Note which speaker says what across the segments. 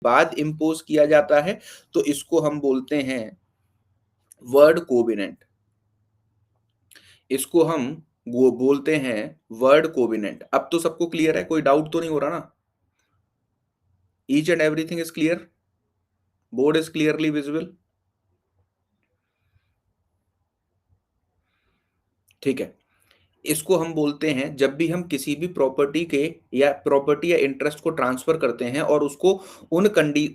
Speaker 1: बाद इम्पोज किया जाता है तो इसको हम बोलते हैं वर्ड कोवेनेंट। इसको हम वो बोलते हैं वर्ड कोवेनेंट। अब तो सबको क्लियर है, कोई डाउट तो नहीं हो रहा ना? Each and everything is clear, board is clearly visible, ठीक है। इसको हम बोलते हैं जब भी हम किसी भी प्रॉपर्टी के या प्रॉपर्टी या इंटरेस्ट को ट्रांसफर करते हैं और उसको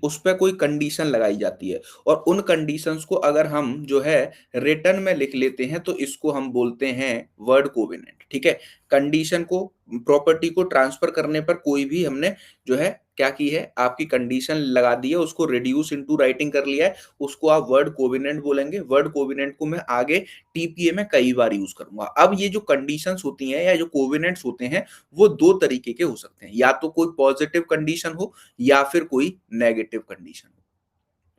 Speaker 1: उस पर कोई कंडीशन लगाई जाती है और उन कंडीशंस को अगर हम जो है रिटर्न में लिख लेते हैं तो इसको हम बोलते हैं वर्ड कोवेनेंट, ठीक है। कंडीशन को, प्रॉपर्टी को ट्रांसफर करने पर कोई भी हमने जो है क्या की है, आपकी कंडीशन लगा दी है, उसको रिड्यूस इनटू राइटिंग कर लिया है, उसको आप वर्ड कोवेनेंट बोलेंगे। वर्ड कोवेनेंट को मैं आगे टीपीए में कई बार यूज करूंगा। अब ये जो कंडीशंस होती हैं या जो कोवेनेंट्स होते हैं वो दो तरीके के हो सकते हैं, या तो कोई पॉजिटिव कंडीशन हो या फिर कोई नेगेटिव कंडीशन हो,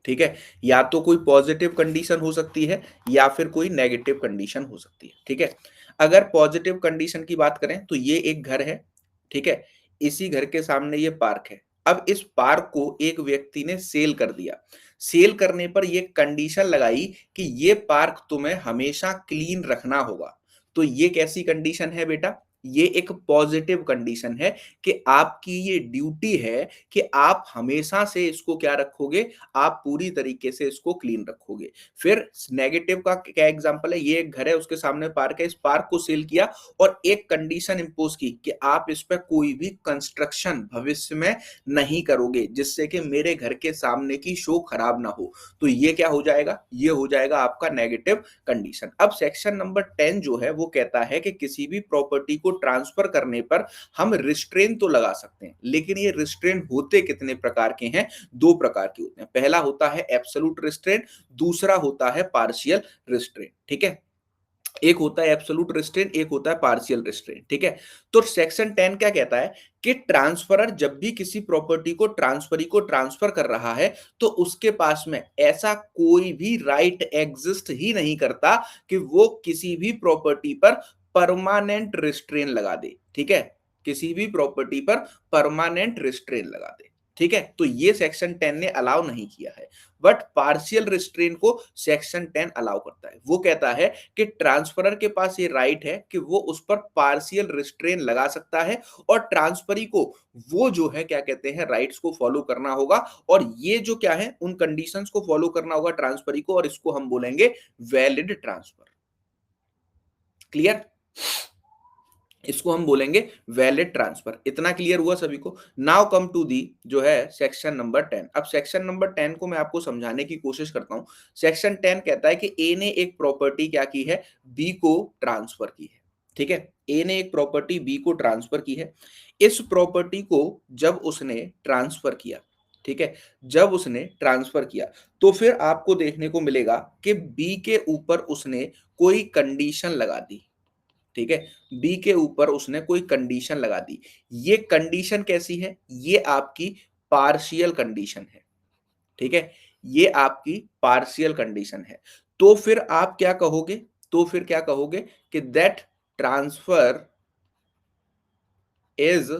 Speaker 1: ठीक है। या तो कोई पॉजिटिव कंडीशन हो सकती है या फिर कोई नेगेटिव कंडीशन हो सकती है, ठीक है। अगर पॉजिटिव कंडीशन की बात करें तो ये एक घर है, ठीक है। इसी घर के सामने ये पार्क है। अब इस पार्क को एक व्यक्ति ने सेल कर दिया। सेल करने पर ये कंडीशन लगाई कि ये पार्क तुम्हें हमेशा क्लीन रखना होगा। तो ये कैसी कंडीशन है बेटा? ये एक पॉजिटिव कंडीशन है कि आपकी ये ड्यूटी है कि आप हमेशा से इसको क्या रखोगे, आप पूरी तरीके से इसको क्लीन रखोगे। फिर नेगेटिव का क्या एग्जांपल है? ये एक घर है, उसके सामने पार्क है, इस पार्क को सेल किया और एक कंडीशन इंपोज की कि आप इस पर कोई भी कंस्ट्रक्शन भविष्य में नहीं करोगे जिससे कि मेरे घर के सामने की शो खराब ना हो। तो ये क्या हो जाएगा? ये हो जाएगा आपका नेगेटिव कंडीशन। अब सेक्शन नंबर 10 जो है वो कहता है कि किसी भी प्रॉपर्टी को ट्रांसफर करने पर हम रिस्ट्रेन तो लगा सकते हैं, लेकिन ये रिस्ट्रेन होते कितने प्रकार के हैं? दो प्रकार के होते हैं। पहला होता है एब्सोल्यूट रिस्ट्रेन, दूसरा होता है पार्शियल रिस्ट्रेन, ठीक है। एक होता है एब्सोल्यूट रिस्ट्रेन, एक होता है पार्शियल रिस्ट्रेन, ठीक है। तो सेक्शन 10 क्या कहता है कि ट्रांसफरर जब भी किसी प्रॉपर्टी को ट्रांसफर कर रहा है तो उसके पास में ऐसा कोई भी राइट एग्जिस्ट ही नहीं करता कि वो किसी भी प्रॉपर्टी पर परमानेंट रिस्ट्रेन लगा दे, ठीक है। किसी भी प्रॉपर्टी पर परमानेंट रिस्ट्रेन लगा दे, ठीक है। तो ये सेक्शन 10 ने अलाउ नहीं किया है, बट पार्शियल रिस्ट्रेन को सेक्शन 10 अलाउ करता है। वो कहता है कि ट्रांसफरर के पास ये राइट है कि वो उस पर पार्शियल रिस्ट्रेन लगा सकता है और ट्रांसफरी को वो जो है क्या कहते हैं, राइट्स को फॉलो करना होगा और ये जो क्या है, उन कंडीशंस को फॉलो करना होगा ट्रांसफरी को, और इसको हम बोलेंगे वैलिड ट्रांसफर। क्लियर? इसको हम बोलेंगे वैलिड ट्रांसफर। इतना क्लियर हुआ सभी को? नाउ कम टू दी जो है सेक्शन नंबर 10। अब सेक्शन नंबर 10 को मैं आपको समझाने की कोशिश करता हूं। सेक्शन 10 कहता है कि ए ने एक प्रॉपर्टी क्या की है, बी को ट्रांसफर की है, ठीक है। ए ने एक प्रॉपर्टी बी को ट्रांसफर की है। इस प्रॉपर्टी को जब उसने ट्रांसफर किया, ठीक है, जब उसने ट्रांसफर किया तो फिर आपको देखने को मिलेगा कि बी के ऊपर उसने कोई कंडीशन लगा दी, ठीक है। बी के ऊपर उसने कोई कंडीशन लगा दी। ये कंडीशन कैसी है? ये आपकी पार्शियल कंडीशन है, ठीक है। ये आपकी पार्शियल कंडीशन है। तो फिर आप क्या कहोगे? तो फिर क्या कहोगे कि that transfer is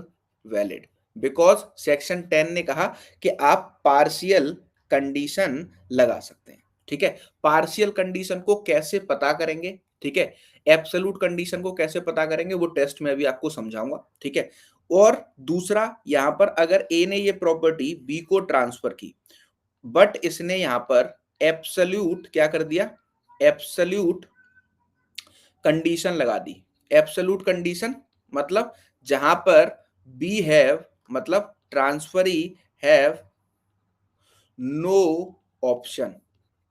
Speaker 1: valid, because section 10 ने कहा कि आप पार्शियल कंडीशन लगा सकते हैं, ठीक है। पार्शियल कंडीशन को कैसे पता करेंगे, ठीक है। एब्सोल्यूट कंडीशन को कैसे पता करेंगे वो टेस्ट में अभी आपको समझाऊंगा, ठीक है। और दूसरा, यहां पर अगर ए ने ये प्रॉपर्टी बी को ट्रांसफर की बट इसने यहां पर एब्सोल्यूट क्या कर दिया, एब्सोल्यूट कंडीशन लगा दी। एब्सोल्यूट कंडीशन मतलब जहां पर बी हैव, मतलब transferee have no option,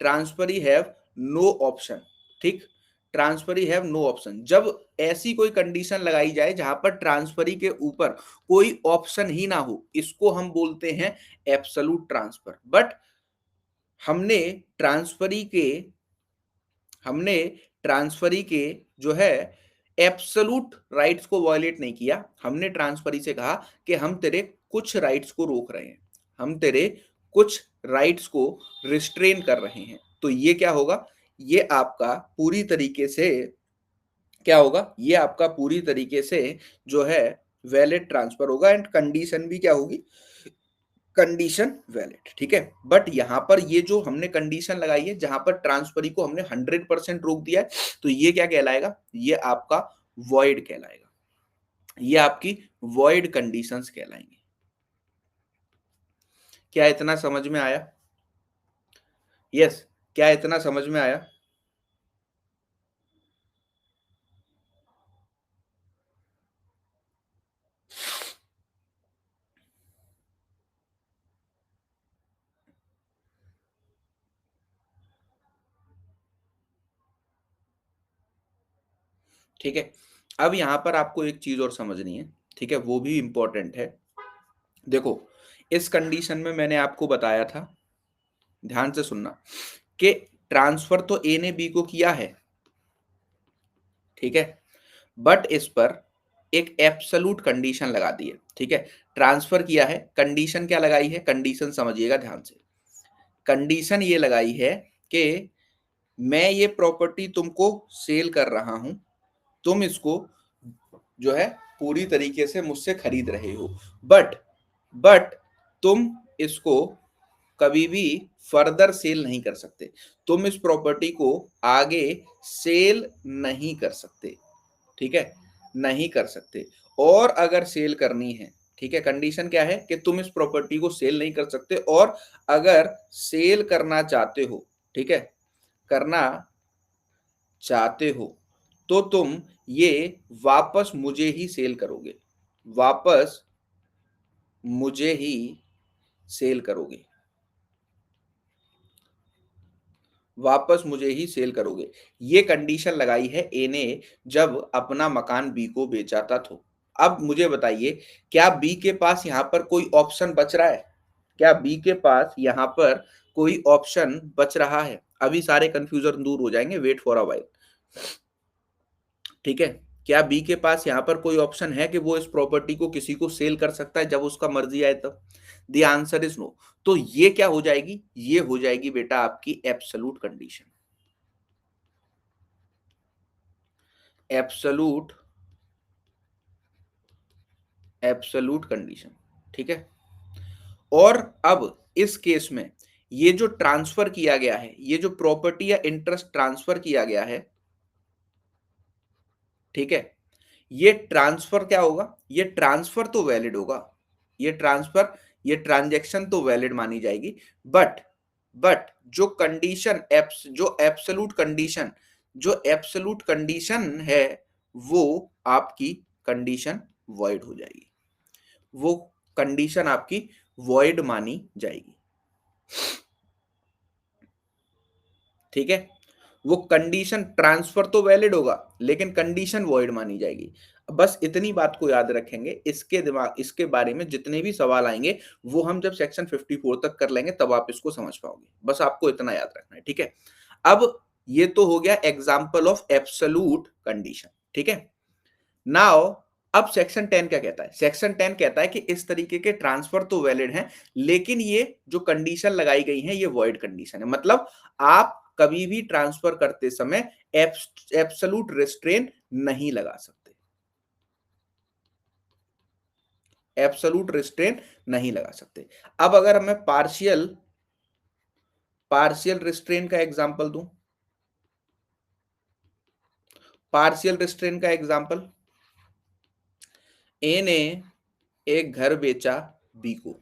Speaker 1: transferee have no option, ठीक। ट्रांसफरी हैव नो ऑप्शन, जब ऐसी कोई कंडीशन लगाई जाए जहां पर ट्रांसफरी के ऊपर कोई ऑप्शन ही ना हो, इसको हम बोलते हैं एब्सोल्यूट ट्रांसफर। बट हमने ट्रांसफरी के हमने ट्रांसफरी के जो है एब्सोल्यूट राइट्स को वायलेट नहीं किया। हमने ट्रांसफरी से कहा कि हम तेरे कुछ राइट्स को रोक रहे हैं, हम तेरे कुछ राइट्स को रिस्ट्रेन कर रहे हैं। तो ये क्या होगा, ये आपका पूरी तरीके से क्या होगा, ये आपका पूरी तरीके से जो है वैलिड ट्रांसफर होगा एंड कंडीशन भी क्या होगी, कंडीशन वैलिड, ठीक है। बट यहां पर ये जो हमने कंडीशन लगाई है जहां पर ट्रांसफरी को हमने 100% रोक दिया है, तो ये क्या कहलाएगा, ये आपका वॉइड कहलाएगा, ये आपकी वॉइड कंडीशंस कहलाएंगे। क्या इतना समझ में आया? यस, क्या इतना समझ में आया? ठीक है। अब यहां पर आपको एक चीज और समझनी है, ठीक है, वो भी इंपॉर्टेंट है। देखो, इस कंडीशन में मैंने आपको बताया था, ध्यान से सुनना, कि ट्रांसफर तो ए ने बी को किया है, ठीक है, बट इस पर एक एब्सोल्यूट कंडीशन लगा दी है, ठीक है। ट्रांसफर किया है, कंडीशन क्या लगाई है, कंडीशन समझिएगा ध्यान से। कंडीशन ये लगाई है कि मैं ये प्रॉपर्टी तुमको सेल कर रहा हूं, तुम इसको जो है पूरी तरीके से मुझसे खरीद रहे हो, बट बट तुम इसको कभी भी फर्दर सेल नहीं कर सकते, तुम इस प्रॉपर्टी को आगे सेल नहीं कर सकते, ठीक है, नहीं कर सकते। और अगर सेल करनी है, ठीक है, कंडीशन क्या है कि तुम इस प्रॉपर्टी को सेल नहीं कर सकते, और अगर सेल करना चाहते हो, ठीक है, करना चाहते हो, तो तुम ये वापस मुझे ही सेल करोगे, वापस मुझे ही सेल करोगे, वापस मुझे ही सेल करोगे। ये कंडीशन लगाई है ए ने जब अपना मकान बी को बेचा था। तो अब मुझे बताइए, क्या बी के पास यहां पर कोई ऑप्शन बच रहा है? क्या बी के पास यहां पर कोई ऑप्शन बच रहा है? अभी सारे कंफ्यूजन दूर हो जाएंगे, वेट फॉर अ व्हाइल, ठीक है। क्या बी के पास यहां पर कोई ऑप्शन है कि वो इस प्रॉपर्टी को किसी को सेल कर सकता है जब उसका मर्जी आए तब? The answer is no. तो ये क्या हो जाएगी, ये हो जाएगी बेटा आपकी absolute condition, absolute, absolute condition, ठीक है। और अब इस केस में ये जो ट्रांसफर किया गया है, ये जो प्रॉपर्टी या इंटरेस्ट ट्रांसफर किया गया है, ठीक है, ये ट्रांसफर क्या होगा, ये ट्रांसफर तो वैलिड होगा, ये ट्रांसफर, ये ट्रांजैक्शन तो वैलिड मानी जाएगी। बट बट जो कंडीशन एप्स जो एब्सोल्यूट कंडीशन, जो एब्सोल्यूट कंडीशन है, वो आपकी कंडीशन वॉइड हो जाएगी, वो कंडीशन आपकी वॉइड मानी जाएगी, ठीक है। वो कंडीशन, ट्रांसफर तो वैलिड होगा लेकिन कंडीशन वॉइड मानी जाएगी। बस इतनी बात को याद रखेंगे, इसके दिमाग, इसके बारे में जितने भी सवाल आएंगे वो हम जब सेक्शन 54 तक कर लेंगे तब आप इसको समझ पाओगे, बस आपको इतना याद रखना है, ठीक है। अब ये तो हो गया एग्जाम्पल ऑफ एब्सोल्यूट कंडीशन, ठीक है। नाउ अब सेक्शन 10 क्या कहता है? सेक्शन 10 कहता है कि इस तरीके के ट्रांसफर तो वैलिड हैं, लेकिन ये जो कंडीशन लगाई गई है ये वॉइड कंडीशन है। मतलब आप कभी भी ट्रांसफर करते समय एब्सोल्यूट रिस्ट्रेन नहीं लगा सकते, एब्सोल्यूट रिस्ट्रेन नहीं लगा सकते। अब अगर मैं पार्शियल, पार्शियल रिस्ट्रेन का एग्जांपल दूं, पार्शियल रिस्ट्रेन का एग्जांपल, ए ने एक घर बेचा बी को,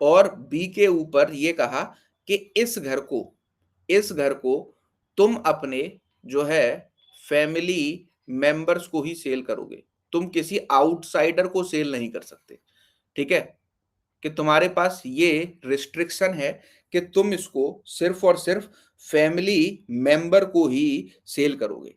Speaker 1: और बी के ऊपर ये कहा कि इस घर को तुम अपने जो है फैमिली मेंबर्स को ही सेल करोगे, तुम किसी आउटसाइडर को सेल नहीं कर सकते, ठीक है, कि तुम्हारे पास ये रिस्ट्रिक्शन है कि तुम इसको सिर्फ और सिर्फ फैमिली मेंबर को ही सेल करोगे,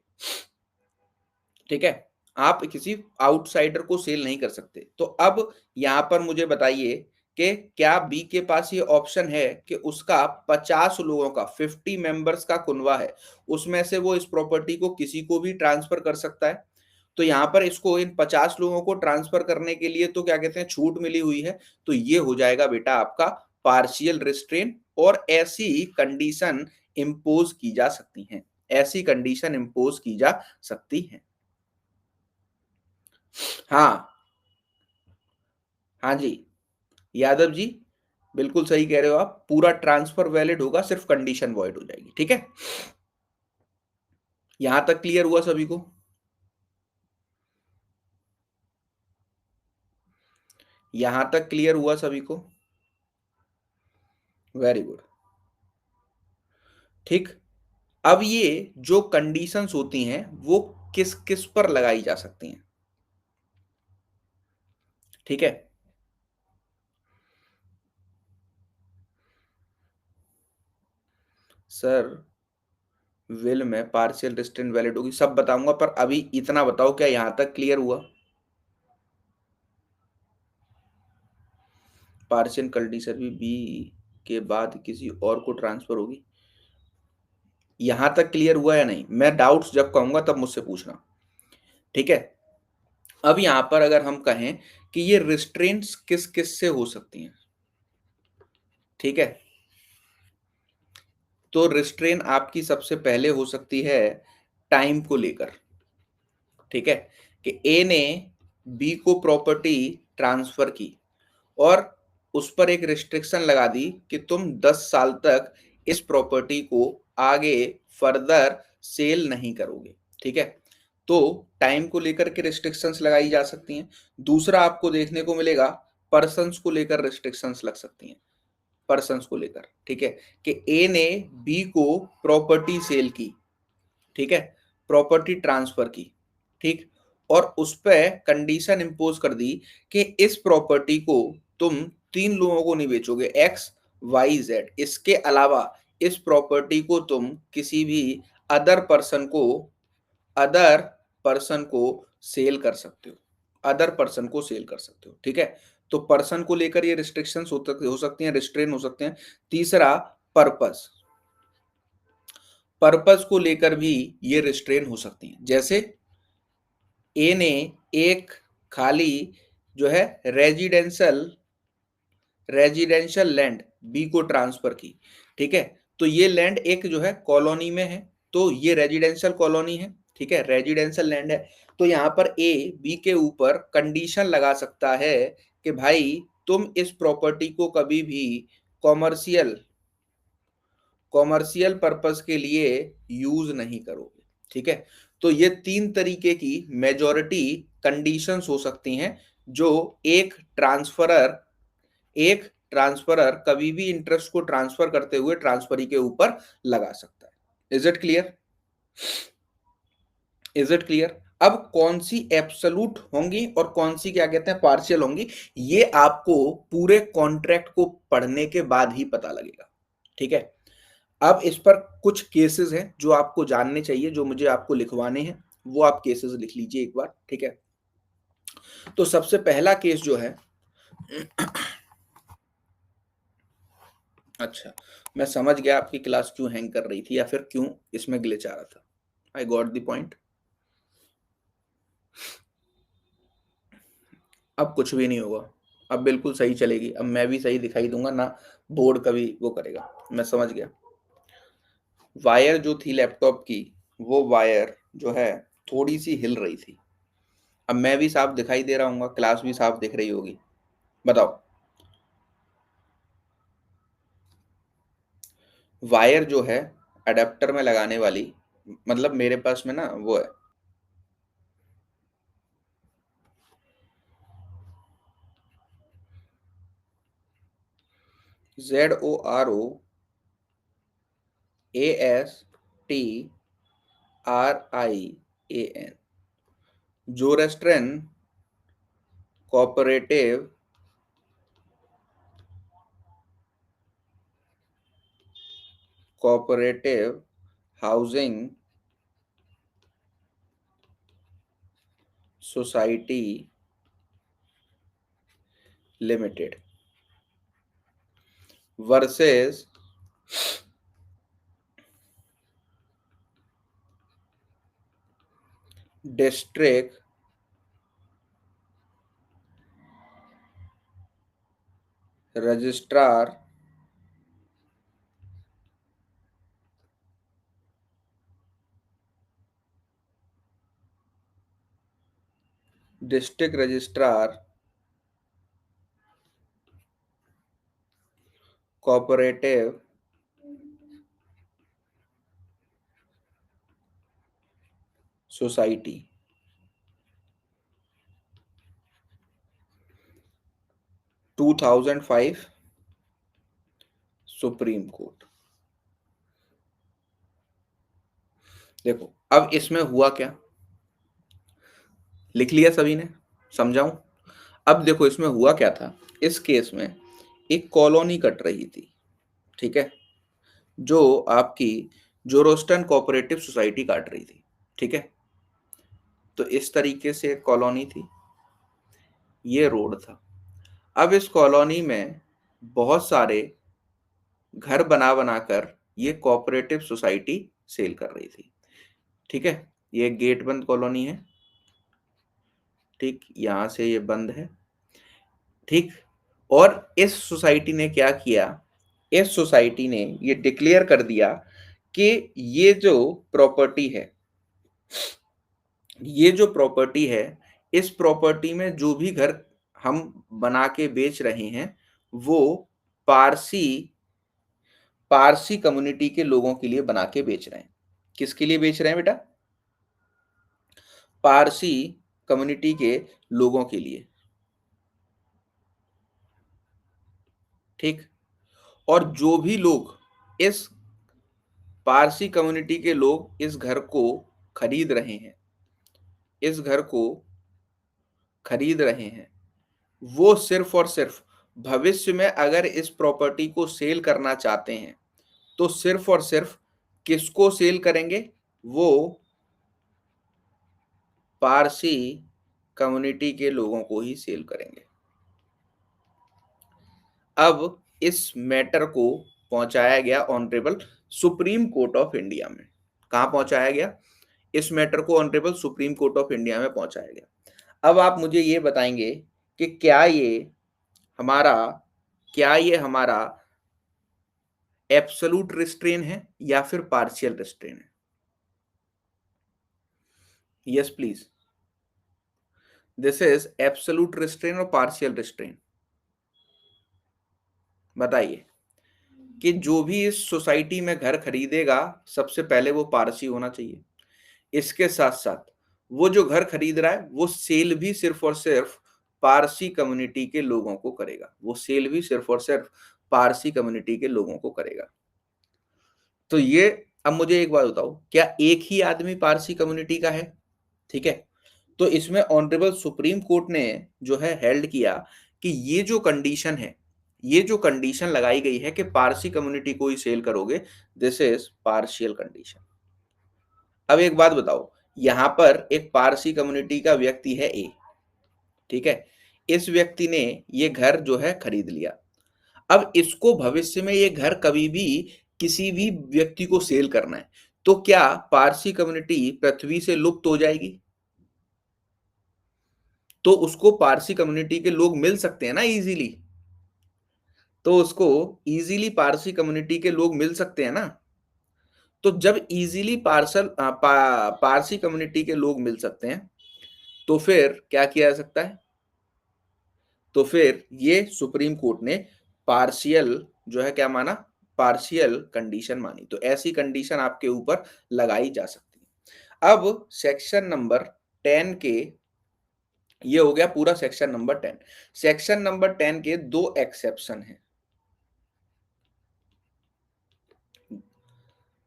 Speaker 1: ठीक है, आप किसी आउटसाइडर को सेल नहीं कर सकते। तो अब यहां पर मुझे बताइए कि क्या बी के पास ये ऑप्शन है कि उसका 50 लोगों का, 50 मेंबर्स का कुनवा है, उसमें से वो इस प्रॉपर्टी को किसी को भी ट्रांसफर कर सकता है? तो यहां पर इसको इन 50 लोगों को ट्रांसफर करने के लिए तो क्या कहते हैं, छूट मिली हुई है। तो ये हो जाएगा बेटा आपका पार्शियल रिस्ट्रेन, और ऐसी कंडीशन इंपोज की जा सकती हैं, ऐसी कंडीशन इंपोज की जा सकती है। हाँ, हाँ जी, यादव जी बिल्कुल सही कह रहे हो आप, पूरा ट्रांसफर वैलिड होगा, सिर्फ कंडीशन वॉइड हो जाएगी। ठीक है, यहां तक क्लियर हुआ सभी को? यहां तक क्लियर हुआ सभी को? Very good. ठीक, अब ये जो कंडीशंस होती हैं वो किस किस पर लगाई जा सकती हैं? ठीक है, सर विल में पार्शियल रिस्ट्रेंट वैलिड होगी, सब बताऊंगा, पर अभी इतना बताओ क्या यहां तक क्लियर हुआ? पार्शियल कंडीशन भी बी के बाद किसी और को ट्रांसफर होगी। यहां तक क्लियर हुआ या नहीं? मैं डाउट्स जब कहूंगा तब मुझसे पूछना। ठीक है, अब यहां पर अगर हम कहें कि ये रिस्ट्रेंट्स किस किस से हो सकती हैं, ठीक है, तो रिस्ट्रेन आपकी सबसे पहले हो सकती है टाइम को लेकर। ठीक है, कि ए ने बी को प्रॉपर्टी ट्रांसफर की और उस पर एक रिस्ट्रिक्शन लगा दी कि तुम 10 साल तक इस प्रॉपर्टी को आगे फर्दर सेल नहीं करोगे। ठीक है, तो टाइम को लेकर के रिस्ट्रिक्शंस लगाई जा सकती हैं। दूसरा आपको देखने को मिलेगा पर्सन्स को लेकर रिस्ट्रिक्शंस लग सकती हैं, पर्सन्स को लेकर। ठीक है, कि ए ने बी को प्रॉपर्टी सेल की, ठीक है, प्रॉपर्टी ट्रांसफर की, ठीक, और उस पर कंडीशन इंपोज कर दी कि इस प्रॉपर्टी को तुम 3 लोगों को नहीं बेचोगे, एक्स वाई जेड, इसके अलावा इस प्रॉपर्टी को तुम किसी भी अदर पर्सन को अदर पर्सन को सेल कर सकते हो, अदर पर्सन को सेल कर सकते हो। ठीक है, तो पर्सन को लेकर ये रिस्ट्रिक्शंस हो सकती हैं, रिस्ट्रेन हो सकते हैं। तीसरा पर्पस, पर्पस को लेकर भी ये रिस्ट्रेन हो सकती हैं। जैसे ए ने एक खाली जो है रेजिडेंशियल रेजिडेंशियल लैंड बी को ट्रांसफर की, ठीक है, तो ये लैंड एक जो है कॉलोनी में है, तो ये रेजिडेंशियल कॉलोनी है, ठीक है, रेजिडेंशियल लैंड है। तो यहाँ पर ए बी के ऊपर कंडीशन लगा सकता है कि भाई तुम इस प्रॉपर्टी को कभी भी कॉमर्शियल कॉमर्शियल पर्पस के लिए यूज नहीं करोगे। ठीक है, तो ये 3 तरीके की मेजॉरिटी कंडीशंस हो सकती हैं जो एक ट्रांसफरर कभी भी इंटरेस्ट को ट्रांसफर करते हुए ट्रांसफरी के ऊपर लगा सकता है। Is it clear? Is it clear? अब कौन सी एब्सोल्यूट होंगी और कौन सी क्या कहते हैं पार्शियल होंगी, ये आपको पूरे कॉन्ट्रैक्ट को पढ़ने के बाद ही पता लगेगा। ठीक है, अब इस पर कुछ केसेस हैं जो आपको जानने चाहिए, जो मुझे आपको लिखवाने हैं, वो आप केसेस लिख लीजिए एक बार। ठीक है, तो सबसे पहला केस जो है अच्छा, मैं समझ गया आपकी क्लास क्यों हैंग कर रही थी या फिर क्यों इसमें ग्लिच आ रहा था। I got the point. अब कुछ भी नहीं होगा, अब बिल्कुल सही चलेगी, अब मैं भी सही दिखाई दूंगा ना, बोर्ड कभी वो करेगा। मैं समझ गया। वायर जो थी लैपटॉप की, वो वायर जो है थोड़ी सी हिल रही थी। अब मैं भी साफ दिखाई दे रहा हूँ, क्लास भी साफ दिख रही होगी, बताओ। वायर जो है अडेप्टर में लगाने वाली, मतलब मेरे पास में ना वो है, ZORASTRIAN, Zoroastrian cooperative cooperative housing society limited versus district registrar district registrar cooperative society, 2005 Supreme Court. देखो अब इसमें हुआ क्या, लिख लिया सभी ने, समझाऊं? अब देखो इसमें हुआ क्या था, इस केस में एक कॉलोनी कट रही थी, ठीक है, जो आपकी जोरोस्टन कोऑपरेटिव सोसाइटी काट रही थी, ठीक है। तो इस तरीके से एक कॉलोनी थी, ये रोड था। अब इस कॉलोनी में बहुत सारे घर बना बनाकर ये कोऑपरेटिव सोसाइटी सेल कर रही थी, ठीक है। ये गेट बंद कॉलोनी है, ठीक, यहां से ये बंद है, ठीक। और इस सोसाइटी ने क्या किया, इस सोसाइटी ने ये डिक्लेयर कर दिया कि ये जो प्रॉपर्टी है, ये जो प्रॉपर्टी है, इस प्रॉपर्टी में जो भी घर हम बना के बेच रहे हैं वो पारसी पारसी कम्युनिटी के लोगों के लिए बना के बेच रहे हैं। किसके लिए बेच रहे हैं बेटा? पारसी कम्युनिटी के लोगों के लिए, ठीक। और जो भी लोग इस पारसी कम्युनिटी के लोग इस घर को खरीद रहे हैं, इस घर को खरीद रहे हैं, वो सिर्फ और सिर्फ भविष्य में अगर इस प्रॉपर्टी को सेल करना चाहते हैं तो सिर्फ और सिर्फ किसको सेल करेंगे? वो पारसी कम्युनिटी के लोगों को ही सेल करेंगे। अब इस मैटर को पहुंचाया गया honourable supreme court of India में। कहां पहुंचाया गया? इस मैटर को honourable supreme court of India में पहुंचाया गया। अब आप मुझे ये बताएंगे कि हमारा क्या ये हमारा एब्सोल्यूट रिस्ट्रेन है या फिर पार्शियल रिस्ट्रेन है? Yes please, this is absolute restrain और पार्शियल रिस्ट्रेन। बताइए कि जो भी इस सोसाइटी में घर खरीदेगा सबसे पहले वो पारसी होना चाहिए। इसके साथ साथ वो जो घर खरीद रहा है वो सेल भी सिर्फ और सिर्फ पारसी कम्युनिटी के लोगों को करेगा, वो सेल भी सिर्फ और सिर्फ पारसी कम्युनिटी के लोगों को करेगा। तो ये, अब मुझे एक बात बताओ, क्या एक ही आदमी पारसी कम्युनिटी का है? ठीक है। तो इसमें ऑनरेबल सुप्रीम कोर्ट ने जो है हेल्ड किया कि ये जो कंडीशन है, ये जो कंडीशन लगाई गई है कि पारसी कम्युनिटी को ही सेल करोगे, दिस इज पार्शियल कंडीशन। अब एक बात बताओ, यहां पर एक पारसी कम्युनिटी का व्यक्ति है ए, ठीक है। इस व्यक्ति ने ये घर जो है खरीद लिया। अब इसको भविष्य में ये घर कभी भी किसी भी व्यक्ति को सेल करना है, तो क्या पारसी कम्युनिटी पृथ्वी से लुप्त हो जाएगी? तो उसको पारसी कम्युनिटी के लोग मिल सकते हैं ना इजीली, तो उसको इजीली पारसी कम्युनिटी के लोग मिल सकते हैं ना। तो जब इजीली पारसी कम्युनिटी के लोग मिल सकते हैं तो फिर क्या किया जा सकता है? तो फिर ये सुप्रीम कोर्ट ने पार्शियल जो है क्या माना? पार्शियल कंडीशन मानी। तो ऐसी कंडीशन आपके ऊपर लगाई जा सकती है। अब सेक्शन नंबर 10 के, ये हो गया पूरा सेक्शन नंबर 10। सेक्शन नंबर 10 के दो एक्सेप्शन हैं,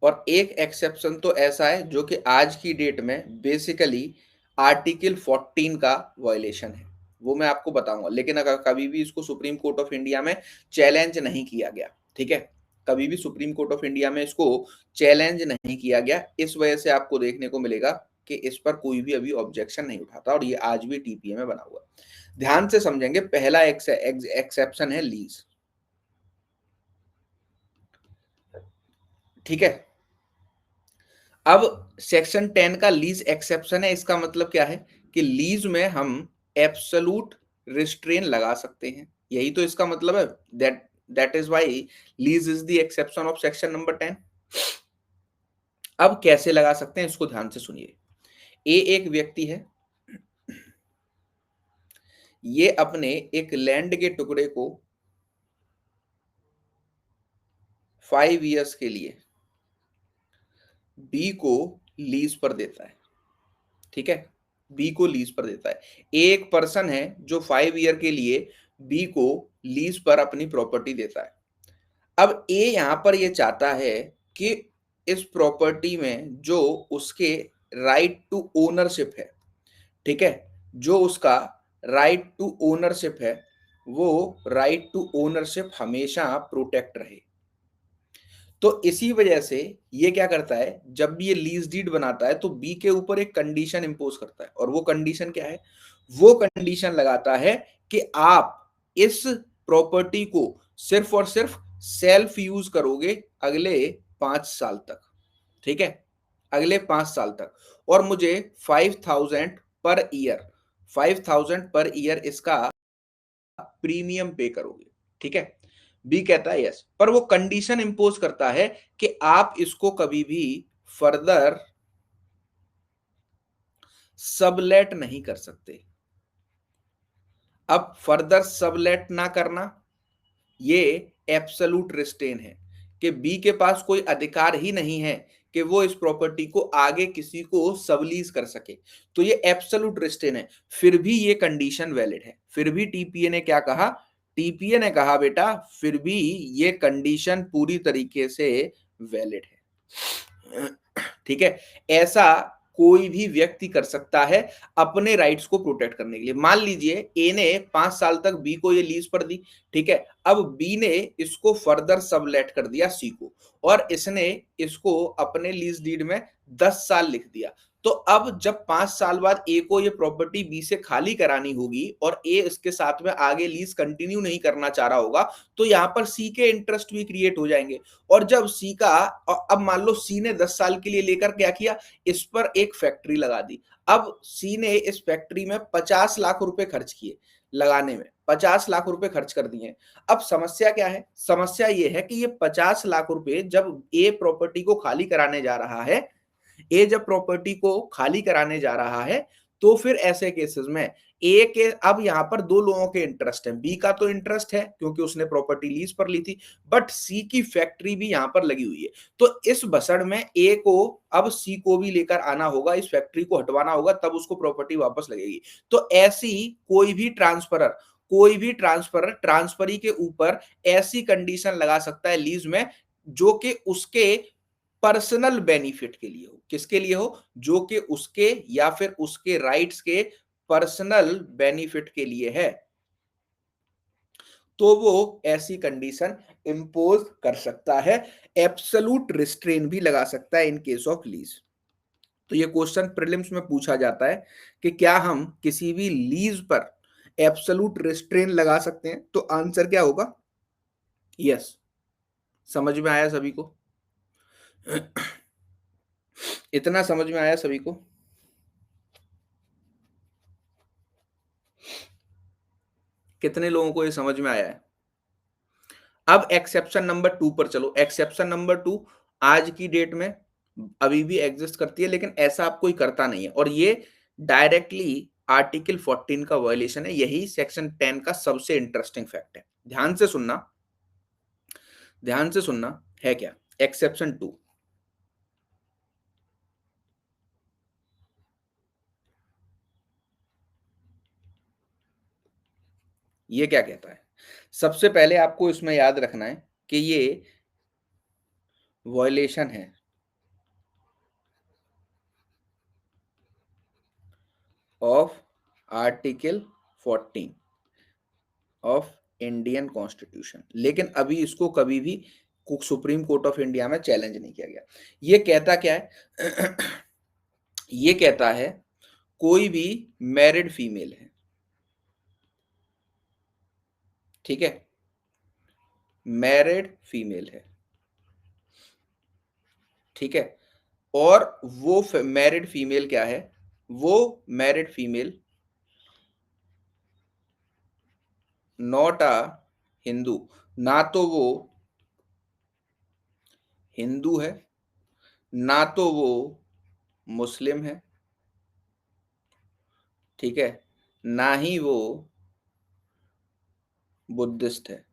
Speaker 1: और एक एक्सेप्शन तो ऐसा है जो कि आज की डेट में बेसिकली आर्टिकल 14 का वायलेशन है, वो मैं आपको बताऊंगा। लेकिन अगर कभी भी इसको सुप्रीम कोर्ट ऑफ इंडिया में चैलेंज नहीं किया गया, ठीक है, कभी भी सुप्रीम कोर्ट ऑफ इंडिया में इसको चैलेंज नहीं किया गया, इस वजह से आपको देखने को मिलेगा कि इस पर कोई भी अभी ऑब्जेक्शन नहीं उठाता, और ये आज भी टीपीए में बना हुआ। ध्यान से समझेंगे, पहला एक्सेप्शन है लीज, ठीक है। अब सेक्शन 10 का लीज एक्सेप्शन है, इसका मतलब क्या है कि लीज में हम एब्सोल्यूट रिस्ट्रेन लगा सकते हैं, यही तो इसका मतलब है। That is why lease is the exception of section number 10। अब कैसे लगा सकते हैं इसको ध्यान से सुनिए। एक व्यक्ति है, ये अपने एक लैंड के टुकड़े को 5 इयर्स के लिए बी को लीज पर देता है, ठीक है, बी को लीज पर देता है। एक पर्सन है जो 5 ईयर के लिए बी को लीज पर अपनी प्रॉपर्टी देता है। अब ए यहां पर ये चाहता है कि इस प्रॉपर्टी में जो उसके राइट टू ओनरशिप है, ठीक है, जो उसका राइट टू ओनरशिप है, वो राइट टू ओनरशिप हमेशा प्रोटेक्ट रहे। तो इसी वजह से ये क्या करता है, जब भी ये लीज डीड बनाता है तो बी के ऊपर एक कंडीशन इंपोज करता है, और वो कंडीशन क्या है, वो कंडीशन लगाता है कि आप इस प्रॉपर्टी को सिर्फ और सिर्फ सेल्फ यूज करोगे अगले 5 साल तक, ठीक है, अगले 5 साल तक, और मुझे 5,000 पर ईयर, 5,000 पर ईयर इसका प्रीमियम पे करोगे, ठीक है। बी कहता है यस, पर वो कंडीशन इंपोज करता है कि आप इसको कभी भी फर्दर सबलेट नहीं कर सकते। अब फर्दर सबलेट ना करना, ये एब्सोल्यूट रिस्ट्रेन है कि बी के पास कोई अधिकार ही नहीं है कि वो इस प्रॉपर्टी को आगे किसी को सबलीज कर सके। तो ये एब्सोल्यूट रिस्ट्रेन है। फिर भी ये कंडीशन वैलिड है, फिर भी टीपीए ने क्या कहा, टीपीए ने कहा बेटा फिर भी ये कंडीशन पूरी तरीके से वैलिड है, ठीक है। ऐसा कोई भी व्यक्ति कर सकता है अपने राइट्स को प्रोटेक्ट करने के लिए। मान लीजिए ए ने 5 साल तक बी को ये लीज पर दी, ठीक है, अब बी ने इसको फर्दर सबलेट कर दिया सी को, और इसने इसको अपने लीज डीड में 10 साल लिख दिया। तो अब जब 5 साल बाद ए को ये प्रॉपर्टी बी से खाली करानी होगी और ए इसके साथ में आगे लीज कंटिन्यू नहीं करना चाह रहा होगा, तो यहां पर सी के इंटरेस्ट भी क्रिएट हो जाएंगे। और जब सी का, अब मान लो सी ने 10 साल के लिए लेकर क्या किया, इस पर एक फैक्ट्री लगा दी। अब सी ने इस फैक्ट्री में 50 लाख रुपए खर्च किए, लगाने में 50 लाख रुपए खर्च कर दिए। अब समस्या क्या है, समस्या ये है कि ये 50 लाख रुपए जब ए प्रॉपर्टी को खाली कराने जा रहा है, ए जब प्रॉपर्टी को खाली कराने जा रहा है, तो फिर ऐसे केसेस में ए के, अब यहां पर दो लोगों के इंटरेस्ट है, बी का तो इंटरेस्ट है क्योंकि उसने प्रॉपर्टी लीज पर ली थी, बट सी की फैक्ट्री भी यहां पर लगी हुई है। तो इस भसड़ में ए को अब सी को भी लेकर आना होगा, इस फैक्ट्री को हटवाना होगा, तब उसको प्रॉपर्टी वापस लगेगी। तो ऐसी कोई भी ट्रांसफरर, कोई भी ट्रांसफरर ट्रांसफरी के ऊपर ऐसी कंडीशन लगा सकता है लीज में जो कि उसके पर्सनल बेनिफिट के लिए हो। किसके लिए हो, जो कि उसके या फिर उसके राइट्स के पर्सनल बेनिफिट के लिए है, तो वो ऐसी कंडीशन इंपोज कर सकता है। एब्सोल्यूट रिस्ट्रेन भी लगा सकता है इन केस ऑफ लीज। तो ये क्वेश्चन प्रीलिम्स में पूछा जाता है कि क्या हम किसी भी लीज पर एब्सोल्यूट रिस्ट्रेन लगा सकते हैं, तो आंसर क्या होगा, यस। समझ में आया सभी को? इतना समझ में आया सभी को? कितने लोगों को ये समझ में आया है? अब एक्सेप्शन नंबर 2 पर चलो। एक्सेप्शन नंबर 2 आज की डेट में अभी भी एग्जिस्ट करती है, लेकिन ऐसा आप कोई करता नहीं है, और ये डायरेक्टली आर्टिकल 14 का वायलेशन है। यही सेक्शन 10 का सबसे इंटरेस्टिंग फैक्ट है। ध्यान से सुनना, ध्यान से सुनना, है क्या एक्सेप्शन 2। ये क्या कहता है, सबसे पहले आपको इसमें याद रखना है कि ये वायलेशन है of article 14 of Indian constitution, लेकिन अभी इसको कभी भी सुप्रीम कोर्ट ऑफ इंडिया में चैलेंज नहीं किया गया। ये कहता क्या है, ये कहता है कोई भी मैरिड फीमेल है, ठीक है, मैरिड फीमेल है, ठीक है, और वो मैरिड फीमेल क्या है, वो married female not a Hindu, ना तो वो हिंदू है, ना तो वो मुस्लिम है, ठीक है, ना ही वो बुद्धिस्ट है,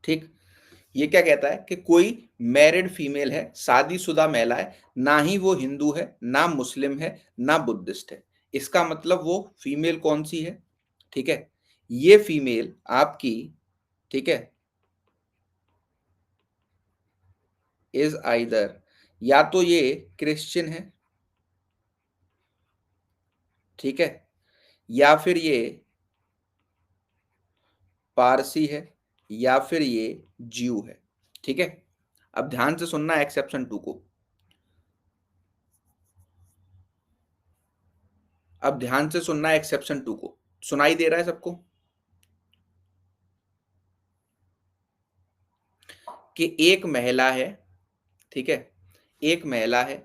Speaker 1: ठीक। ये क्या कहता है कि कोई मैरिड फीमेल है, शादीशुदा महिला है, ना ही वो हिंदू है, ना मुस्लिम है, ना बुद्धिस्ट है। इसका मतलब वो फीमेल कौन-सी है? ठीक है? ये फीमेल आपकी, ठीक है, इज़ आइदर, या तो ये क्रिश्चियन है, ठीक है? या फिर ये पारसी है, या फिर ये ज्यू है, ठीक है? अब ध्यान से सुनना एक्सेप्शन 2 को। अब ध्यान से सुनना एक्सेप्शन 2 को। सुनाई दे रहा है सबको? कि एक महिला है, ठीक है? एक महिला है।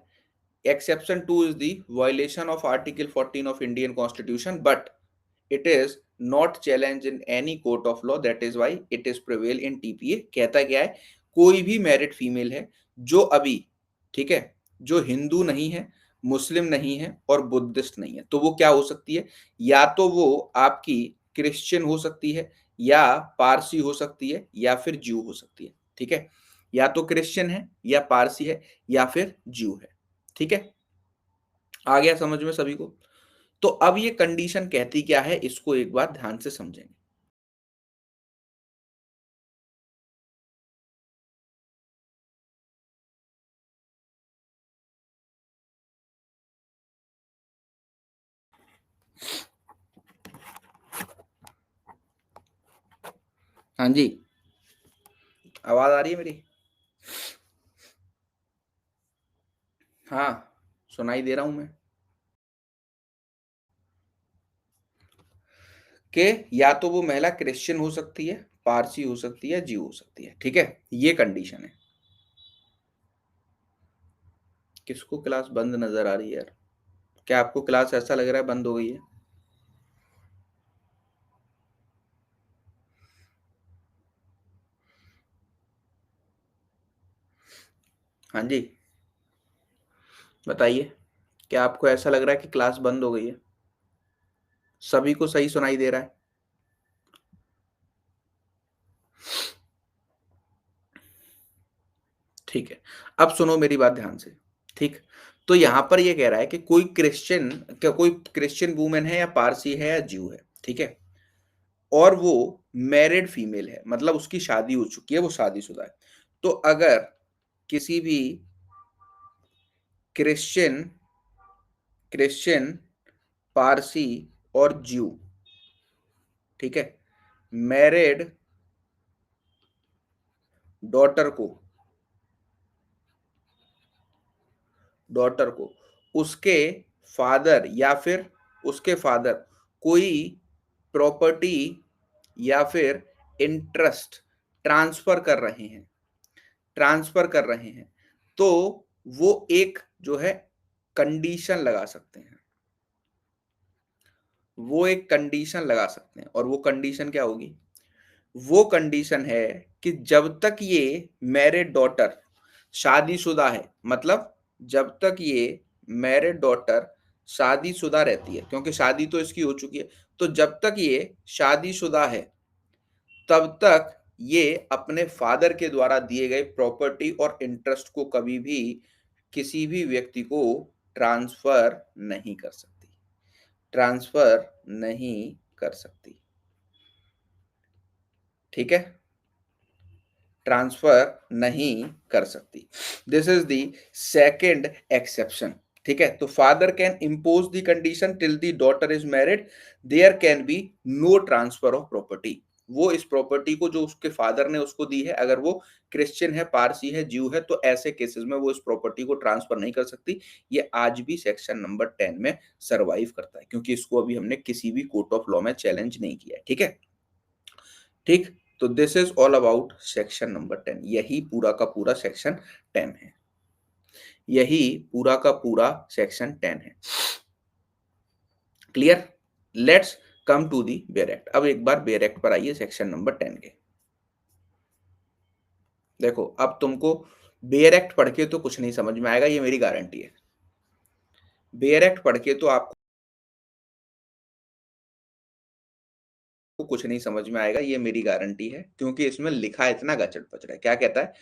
Speaker 1: Exception 2 is the violation of Article 14 of Indian Constitution, but it is not challenged in any court of law. That is why it is prevail in TPA. कहता क्या है? कोई भी मैरिड फीमेल है जो अभी, ठीक है, जो हिंदू नहीं है, मुस्लिम नहीं है और बुद्धिस्ट नहीं है, तो वो क्या हो सकती है? या तो वो आपकी क्रिश्चियन हो सकती है, या पारसी हो सकती है, या फिर ज्यू हो सकती है, ठीक है? या तो क्रिश्चियन है, या पारसी है, या फिर ज्यू है, ठीक है? आ गया समझ में सभी को? तो अब ये कंडीशन कहती क्या है, इसको एक बार ध्यान से समझेंगे। हाँ जी, आवाज आ रही है मेरी? हाँ, सुनाई दे रहा हूं मैं। कि या तो वो महिला क्रिश्चियन हो सकती है, पारसी हो सकती है, जीव हो सकती है, ठीक है? ये कंडीशन है। किसको क्लास बंद नजर आ रही है यार? क्या आपको क्लास ऐसा लग रहा है बंद हो गई है? हाँ जी, बताइए। क्या आपको ऐसा लग रहा है कि क्लास बंद हो गई है? सभी को सही सुनाई दे रहा है? ठीक है। अब सुनो मेरी बात ध्यान से, ठीक? तो यहाँ पर ये कह रहा है कि कोई क्रिश्चियन वूमेन है, या पारसी है, या ज्यू है, ठीक है? और वो मैरिड फीमेल है, मतलब उसकी शादी हो चुकी है, वो शादीशुदा है। तो अगर किसी भी क्रिश्चियन क्रिश्चियन, पारसी और ज्यू, ठीक है, मैरिड डॉटर को डॉटर को उसके फादर, या फिर उसके फादर कोई प्रॉपर्टी या फिर इंटरेस्ट ट्रांसफर कर रहे हैं, तो वो एक जो है कंडीशन लगा सकते हैं। वो एक कंडीशन लगा सकते हैं, और वो कंडीशन क्या होगी? वो कंडीशन है कि जब तक ये मैरिड डॉटर शादीशुदा है, मतलब जब तक ये मैरिड डॉटर शादीशुदा रहती है, क्योंकि शादी तो इसकी हो चुकी है, तो जब तक ये शादीशुदा है, तब तक ये अपने फादर के द्वारा दिए गए प्रॉपर्टी और इंटरेस्ट को कभी भी किसी भी व्यक्ति को ट्रांसफर नहीं कर सकती, ट्रांसफर नहीं कर सकती, ठीक है? ट्रांसफर नहीं कर सकती। This is the second exception, ठीक है? तो father can impose the condition till the daughter is married, there can be no transfer of property. वो इस प्रॉपर्टी को जो उसके फादर ने उसको दी है, अगर वो क्रिश्चियन है, पारसी है, ज्यू है, तो ऐसे केसेस में वो इस प्रॉपर्टी को ट्रांसफर नहीं कर सकती। ये आज भी सेक्शन नंबर 10 में सर्वाइव करता है, क्योंकि इसको अभी हमने किसी भी कोर्ट ऑफ लॉ में चैलेंज नहीं किया है, ठीक है? ठीक। तो this is all about section number 10। यही पूरा का पूरा सेक्शन 10 है। यही पूरा का पूरा सेक्शन 10 है। Clear? Let's come to the bare act. अब एक बार बेयर एक्ट पर आइए, सेक्शन नंबर 10 के। देखो, अब तुमको बेयर एक्ट पढ़ के तो कुछ नहीं समझ में आएगा, ये मेरी गारंटी है। बेयर एक्ट पढ़ के तो आपको को कुछ नहीं समझ में आएगा, ये मेरी गारंटी है, क्योंकि इसमें लिखा इतना गचड़-पचड़ है। क्या कहता है?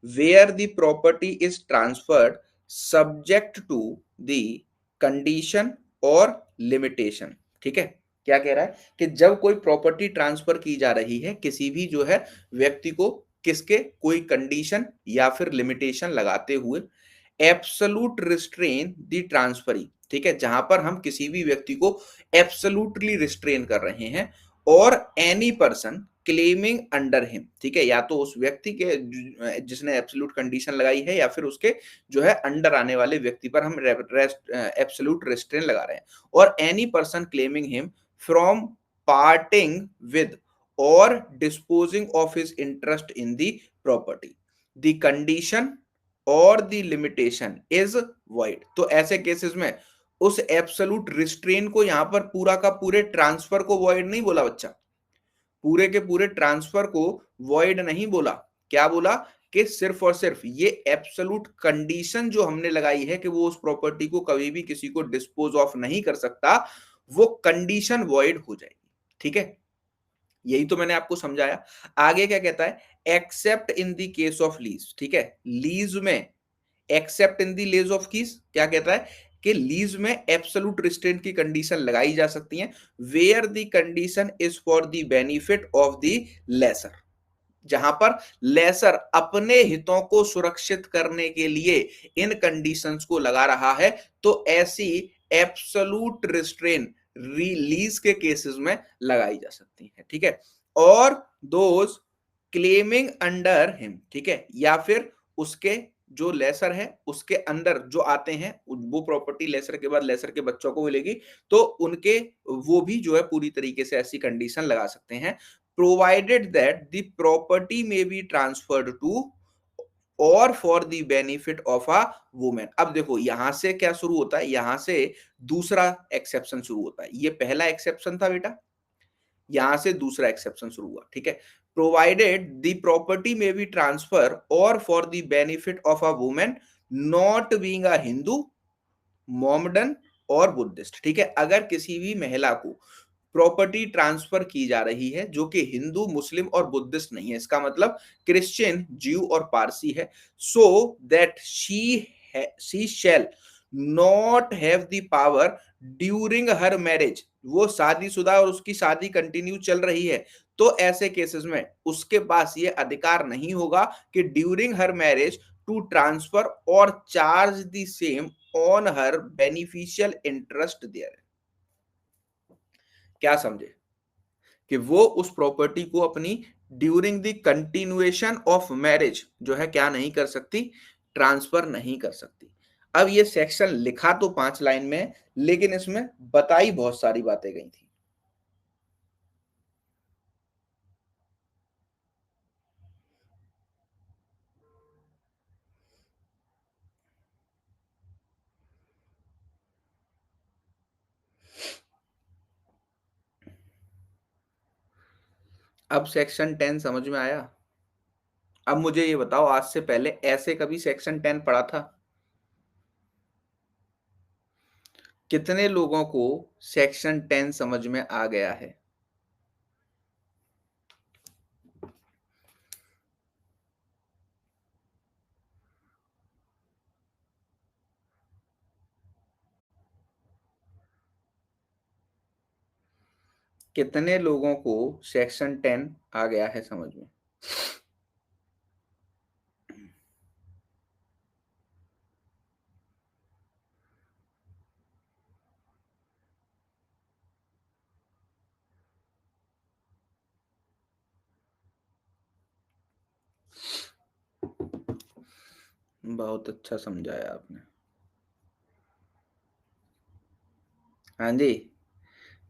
Speaker 1: Where the property is transferred subject to the condition और लिमिटेशन। ठीक है? क्या कह रहा है कि जब कोई प्रॉपर्टी ट्रांसफर की जा रही है किसी भी जो है व्यक्ति को, किसके, कोई कंडीशन या फिर लिमिटेशन लगाते हुए, एब्सोल्यूट रिस्ट्रेन द ट्रांसफरी। ठीक है? जहां पर हम किसी भी व्यक्ति को एब्सोल्यूटली रिस्ट्रेन कर रहे हैं, और any person claiming under him. ठीक है? या तो उस व्यक्ति के जिसने एब्सोल्यूट कंडीशन लगाई है, या फिर उसके जो है अंडर आने वाले व्यक्ति पर हम एब्सोल्यूट रिस्ट्रेन लगा रहे हैं। और any person claiming him from parting with or disposing of his interest in the property, the condition or the limitation is void. तो ऐसे केसेस में उस एब्सोल्यूट रिस्ट्रेन को यहां पर पूरा का पूरे ट्रांसफर को वॉइड नहीं बोला बच्चा, पूरे के पूरे ट्रांसफर को वॉइड नहीं बोला। क्या बोला? कि सिर्फ और सिर्फ ये एब्सोल्यूट कंडीशन जो हमने लगाई है कि वो उस प्रॉपर्टी को कभी भी किसी को डिस्पोज ऑफ नहीं कर सकता, वो कंडीशन वॉइड हो जाएगी। ठीक है? यही तो मैंने आपको समझाया। आगे क्या कहता है? Accept in the case of lease. ठीक है? लीज में, accept in the lease of keys, क्या कहता है कि लीज में एब्सोल्यूट रिस्ट्रेंट की कंडीशन लगाई जा सकती है, where the condition is for the benefit of the lesser. जहां पर लेसर अपने हितों को सुरक्षित करने के लिए इन कंडीशंस को लगा रहा है, तो ऐसी एब्सोल्यूट रिस्ट्रेन रिलीज के केसेस में लगाई जा सकती है। ठीक है? और दोज क्लेमिंग अंडर हिम। ठीक है? या फिर उसके जो लेसर है उसके अंदर जो आते हैं, वो प्रॉपर्टी लेसर के बाद लेसर के बच्चों को मिलेगी, तो उनके वो भी जो है पूरी तरीके से ऐसी कंडीशन लगा सकते हैं, provided that the property may be transferred to और for the benefit of a women. अब देखो यहां से क्या शुरू होता है, यहां से दूसरा एक्सेप्शन शुरू होता है। ये पहला एक्सेप्शन था बेटा, यहां से दूसरा एक्सेप्शन शुरू हुआ। ठीक है? Provided the property may be transfer or for the benefit of a women not being a Hindu, Mohammedan or Buddhist. ठीक है? अगर किसी भी महिला को प्रॉपर्टी ट्रांसफर की जा रही है जो कि हिंदू, मुस्लिम और बुद्धिस्ट नहीं है, इसका मतलब क्रिश्चियन, ज्यू और पारसी है, so that she shall not have the power during her marriage, वो शादीशुदा और उसकी शादी कंटिन्यू चल रही है, तो ऐसे केसेस में उसके पास ये अधिकार नहीं होगा कि during her marriage to transfer or charge the same on her beneficial interest there. क्या समझे? कि वो उस प्रॉपर्टी को अपनी during the continuation of marriage जो है क्या नहीं कर सकती, ट्रांसफर नहीं कर सकती। अब ये सेक्शन लिखा तो 5 लाइन में है, लेकिन इसमें बताई बहुत सारी बातें गई थी। अब सेक्शन 10 समझ में आया? अब मुझे ये बताओ, आज से पहले ऐसे कभी सेक्शन 10 पढ़ा था? कितने लोगों को सेक्शन 10 समझ में आ गया है? कितने लोगों को सेक्शन 10 आ गया है समझ में? बहुत अच्छा समझाया आपने। हाँ जी,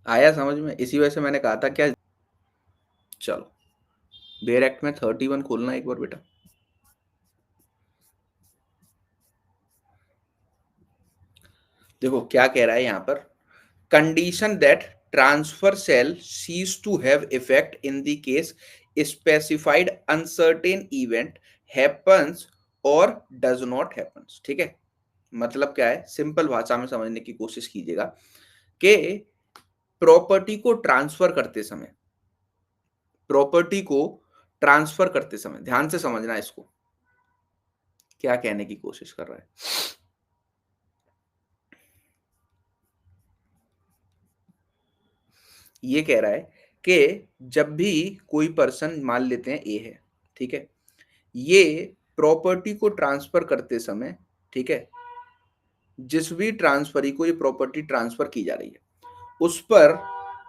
Speaker 1: आया समझ में? इसी वजह से मैंने कहा था क्या। चलो, बेयर एक्ट में 31 खोलना एक बार बेटा। देखो क्या कह रहा है यहां पर, condition that transfer sale cease to have effect in the case specified uncertain event happens और डज नॉट हैपन्स। ठीक है? मतलब क्या है, सिंपल भाषा में समझने की कोशिश कीजिएगा कि प्रॉपर्टी को ट्रांसफर करते समय प्रॉपर्टी को ट्रांसफर करते समय, ध्यान से समझना इसको, क्या कहने की कोशिश कर रहा है। ये कह रहा है कि जब भी कोई पर्सन, मान लेते हैं ए है, ठीक है? ये प्रॉपर्टी को ट्रांसफर करते समय, ठीक है? जिस भी ट्रांसफरी को ये प्रॉपर्टी ट्रांसफर की जा रही है, उस पर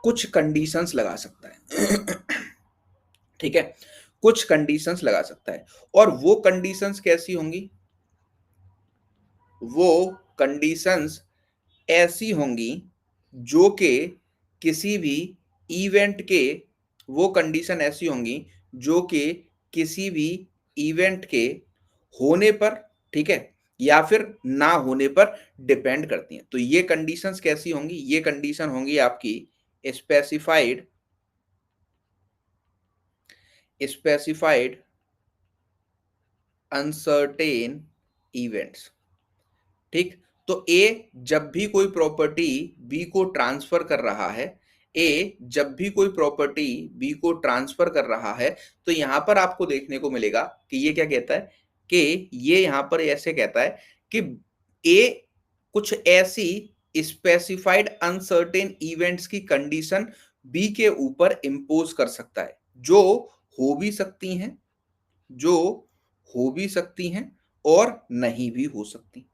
Speaker 1: कुछ कंडीशंस लगा सकता है। ठीक है? कुछ कंडीशंस लगा सकता है, और वो कंडीशंस कैसी होंगी? वो कंडीशंस ऐसी होंगी जो कि किसी भी इवेंट के, वो कंडीशन ऐसी होंगी जो कि किसी भी इवेंट के होने पर, ठीक है, या फिर ना होने पर डिपेंड करती हैं। तो ये कंडीशंस कैसी होंगी? ये कंडीशन होंगी आपकी स्पेसिफाइड स्पेसिफाइड अनसर्टेन इवेंट्स। ठीक? तो ए जब भी कोई प्रॉपर्टी बी को ट्रांसफर कर रहा है, ए जब भी कोई प्रॉपर्टी बी को ट्रांसफर कर रहा है, तो यहां पर आपको देखने को मिलेगा कि ये क्या कहता है, कि ये यहां पर ऐसे कहता है कि ए कुछ ऐसी स्पेसिफाइड अनसर्टेन इवेंट्स की कंडीशन बी के ऊपर इंपोज कर सकता है, जो हो भी सकती हैं, जो हो भी सकती हैं और नहीं भी हो सकती।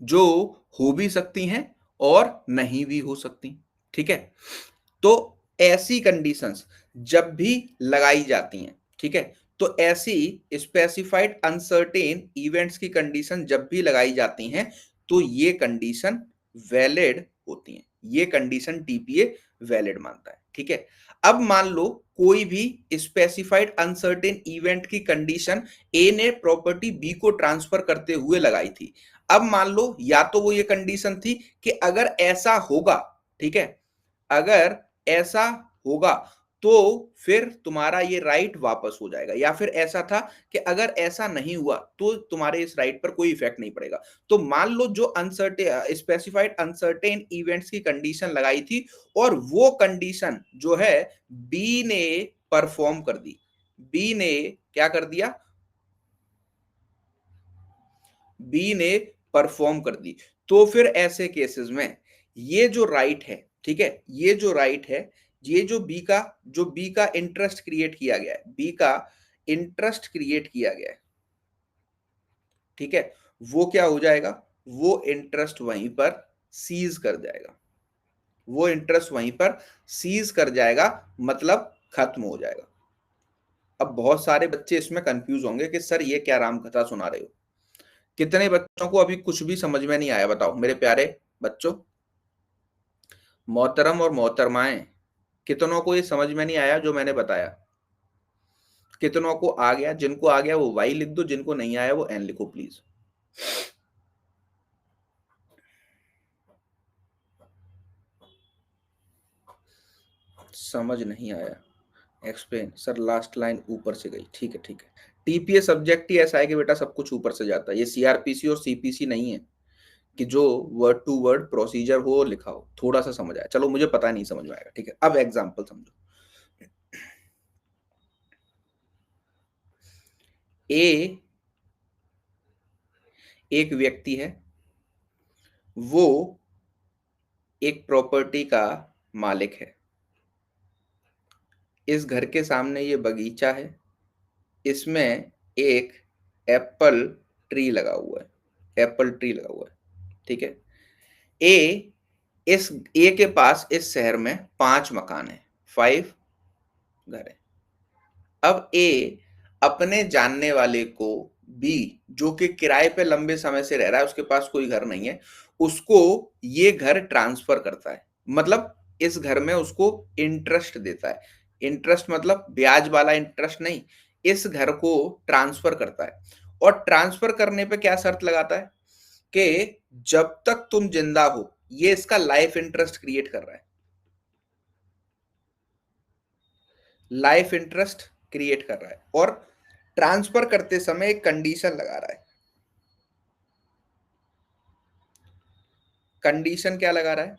Speaker 1: जो हो भी सकती हैं और नहीं भी हो सकती। ठीक है? तो ऐसी कंडीशंस जब भी लगाई जाती हैं, ठीक है? तो ऐसी स्पेसिफाइड अनसर्टेन इवेंट्स की कंडीशन जब भी लगाई जाती हैं, तो ये कंडीशन वैलिड होती हैं। ये कंडीशन टीपीए वैलिड मानता है। ठीक है? अब मान लो कोई भी स्पेसिफाइड अनसर्टेन इवेंट की कंडीशन ए ने प्रॉपर्टी बी को ट्रांसफर करते हुए लगाई थी। अब मान लो या तो वो ये कंडीशन थी कि अगर ऐसा होगा, ठीक है, अगर ऐसा होगा तो फिर तुम्हारा ये राइट वापस हो जाएगा, या फिर ऐसा था कि अगर ऐसा नहीं हुआ तो तुम्हारे इस राइट पर कोई इफेक्ट नहीं पड़ेगा। तो मान लो जो अनसर्टेन स्पेसिफाइड अनसर्टेन इवेंट्स की कंडीशन लगाई थी, और वो कंडीशन जो है बी ने परफॉर्म कर दी, बी ने क्या कर दिया, बी ने परफॉर्म कर दी, तो फिर ऐसे केसेस में ये जो राइट है, ठीक है, ये जो राइट है, ये जो बी का इंटरेस्ट क्रिएट किया गया है, बी का इंटरेस्ट क्रिएट किया गया है, ठीक है, वो क्या हो जाएगा, वो इंटरेस्ट वहीं पर सीज कर जाएगा, वो इंटरेस्ट वहीं पर सीज कर जाएगा, मतलब खत्म हो जाएगा। अब बहुत सारे बच्चे इसमें कंफ्यूज होंगे कि सर ये क्या राम कथा सुना रहे हो। कितने बच्चों को अभी कुछ भी समझ में नहीं आया, बताओ मेरे प्यारे बच्चों, मोहतरम और मोहतरमाएं, कितनों को ये समझ में नहीं आया जो मैंने बताया? कितनों को आ गया? जिनको आ गया वो वाई लिख दो, जिनको नहीं आया वो एन लिखो प्लीज। समझ नहीं आया? एक्सप्लेन सर, लास्ट लाइन ऊपर से गई। ठीक है, ठीक है। टीपीए सब्जेक्ट ही ऐसा है कि बेटा सब कुछ ऊपर से जाता है। ये सीआरपीसी और सीपीसी नहीं है कि जो वर्ड टू वर्ड प्रोसीजर हो लिखा हो। थोड़ा सा समझ आया? चलो, मुझे पता नहीं समझ में आएगा। ठीक है, अब एग्जाम्पल समझो। ए एक व्यक्ति है, वो एक प्रॉपर्टी का मालिक है। इस घर के सामने ये बगीचा है, इसमें एक एप्पल ट्री लगा हुआ है, एप्पल ट्री लगा हुआ है। ठीक है? ए इस ए के पास इस शहर में 5 मकान है, 5 घर है। अब ए अपने जानने वाले को बी, जो कि किराए पे लंबे समय से रह रहा है, उसके पास कोई घर नहीं है, उसको ये घर ट्रांसफर करता है। मतलब इस घर में उसको इंटरेस्ट देता है। इंटरेस्ट मतलब ब्याज वाला इंटरेस्ट नहीं, इस घर को ट्रांसफर करता है। और ट्रांसफर करने पे क्या शर्त लगाता है कि जब तक तुम जिंदा हो, ये इसका लाइफ इंटरेस्ट क्रिएट कर रहा है, लाइफ इंटरेस्ट क्रिएट कर रहा है, और ट्रांसफर करते समय एक कंडीशन लगा रहा है। कंडीशन क्या लगा रहा है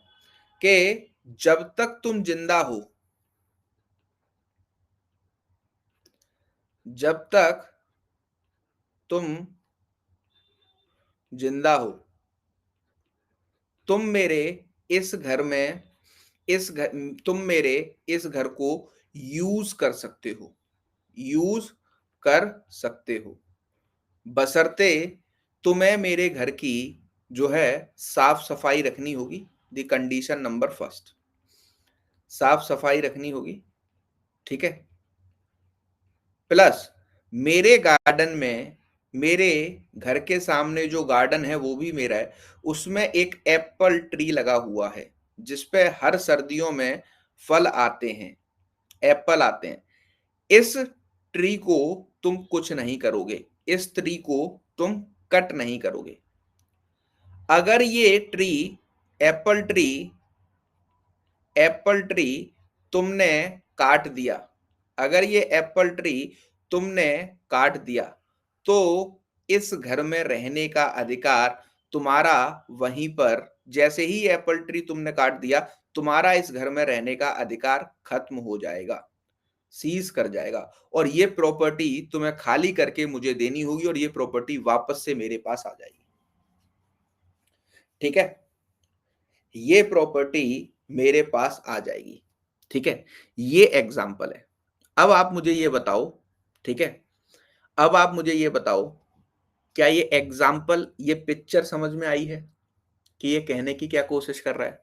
Speaker 1: कि जब तक तुम जिंदा हो, जब तक तुम जिंदा हो, तुम मेरे इस घर में इस घर तुम मेरे इस घर को यूज कर सकते हो, यूज कर सकते हो, बशर्ते तुम्हें मेरे घर की जो है साफ सफाई रखनी होगी। द कंडीशन नंबर फर्स्ट, साफ सफाई रखनी होगी, ठीक है। प्लस मेरे गार्डन में, मेरे घर के सामने जो गार्डन है वो भी मेरा है, उसमें एक एप्पल ट्री लगा हुआ है जिसपे हर सर्दियों में फल आते हैं, एप्पल आते हैं। इस ट्री को तुम कुछ नहीं करोगे, इस ट्री को तुम कट नहीं करोगे। अगर ये tree, Apple tree, Apple tree तुमने काट दिया, अगर ये एप्पल ट्री तुमने काट दिया, तो इस घर में रहने का अधिकार तुम्हारा वहीं पर, जैसे ही एप्पल ट्री तुमने काट दिया, तुम्हारा इस घर में रहने का अधिकार खत्म हो जाएगा, सीज कर जाएगा, और ये प्रॉपर्टी तुम्हें खाली करके मुझे देनी होगी और ये प्रॉपर्टी वापस से मेरे पास आ जाएगी, ठीक है। ये प्रॉपर्टी मेरे पास आ जाएगी, ठीक है। ये एग्जाम्पल है। अब आप मुझे ये बताओ, ठीक है, अब आप मुझे ये बताओ, क्या ये एग्जाम्पल, ये पिक्चर समझ में आई है कि ये कहने की क्या कोशिश कर रहा है?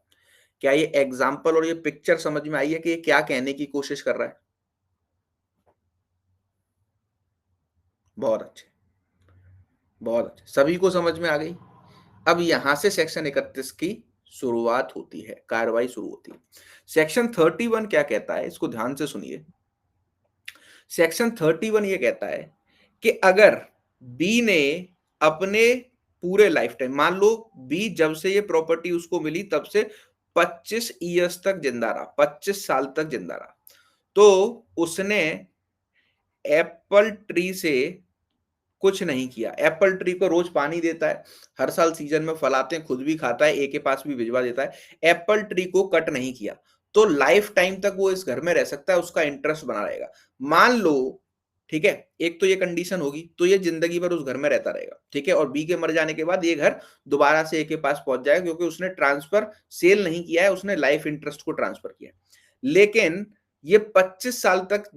Speaker 1: क्या ये एग्जाम्पल और ये पिक्चर समझ में आई है कि ये क्या कहने की कोशिश कर रहा है? बहुत अच्छे, बहुत अच्छे, सभी को समझ में आ गई। अब यहां से सेक्शन 31 की शुरुआत होती है, कार्रवाई शुरू होती है। सेक्शन 31 क्या कहता है, इसको ध्यान से सुनिए। सेक्शन 31 ये कहता है कि अगर बी ने अपने पूरे लाइफ टाइम, मान लो बी जब से ये प्रॉपर्टी उसको मिली तब से 25 ईयर्स तक जिंदा रहा, 25 साल तक जिंदा रहा, तो उसने एप्पल ट्री से कुछ नहीं किया। एप्पल ट्री को रोज पानी देता है, हर साल सीजन में फल आते हैं, खुद भी खाता है, ए के पास भी भिजवा देता है। एप्पल ट्री को कट नहीं किया, तो लाइफ टाइम तक वो इस घर में रह सकता है, उसका इंटरेस्ट बना रहेगा। मान लो, ठीक है, एक तो ये कंडीशन होगी, तो ये जिंदगी भर उस घर में रहता रहेगा, ठीक है। और बी के मर जाने के बाद ये घर दोबारा से ए के पास पहुंच जाएगा, क्योंकि उसने ट्रांसफर सेल नहीं किया है, उसने लाइफ इंटरेस्ट को ट्रांसफर किया। लेकिन ये 25 साल तक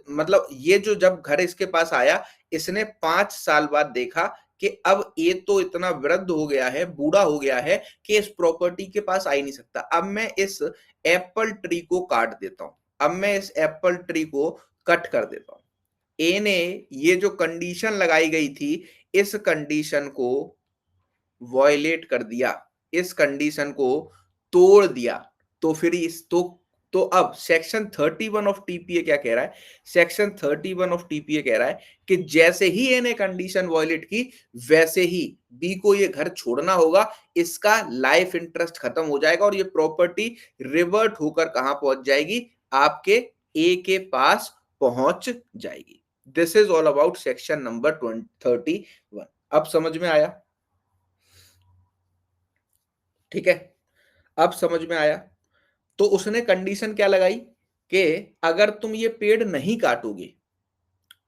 Speaker 1: मतलब ये जो जब घर इसके पास आया, इसने 5 साल बाद देखा कि अब ये तो इतना वृद्ध हो गया है, बूढ़ा हो गया है कि इस प्रॉपर्टी के पास आ ही नहीं सकता। अब मैं इस एप्पल ट्री को काट देता हूं, अब मैं इस एप्पल ट्री को कट कर देता हूं। ए ने ये जो कंडीशन लगाई गई थी, इस कंडीशन को वॉयलेट कर दिया, इस कंडीशन को तोड़ दिया। तो फिर इस तो अब सेक्शन 31 ऑफ टीपीए क्या कह रहा है? सेक्शन 31 ऑफ टीपीए कह रहा है कि जैसे ही ए ने कंडीशन वॉयलेट की, वैसे ही बी को ये घर छोड़ना होगा, इसका लाइफ इंटरेस्ट खत्म हो जाएगा और ये प्रॉपर्टी रिवर्ट होकर कहां पहुंच जाएगी? आपके ए के पास पहुंच जाएगी। This is all about section number 31। अब समझ में आया? ठीक है, अब समझ में आया। तो उसने कंडीशन क्या लगाई कि अगर तुम ये पेड़ नहीं काटोगे,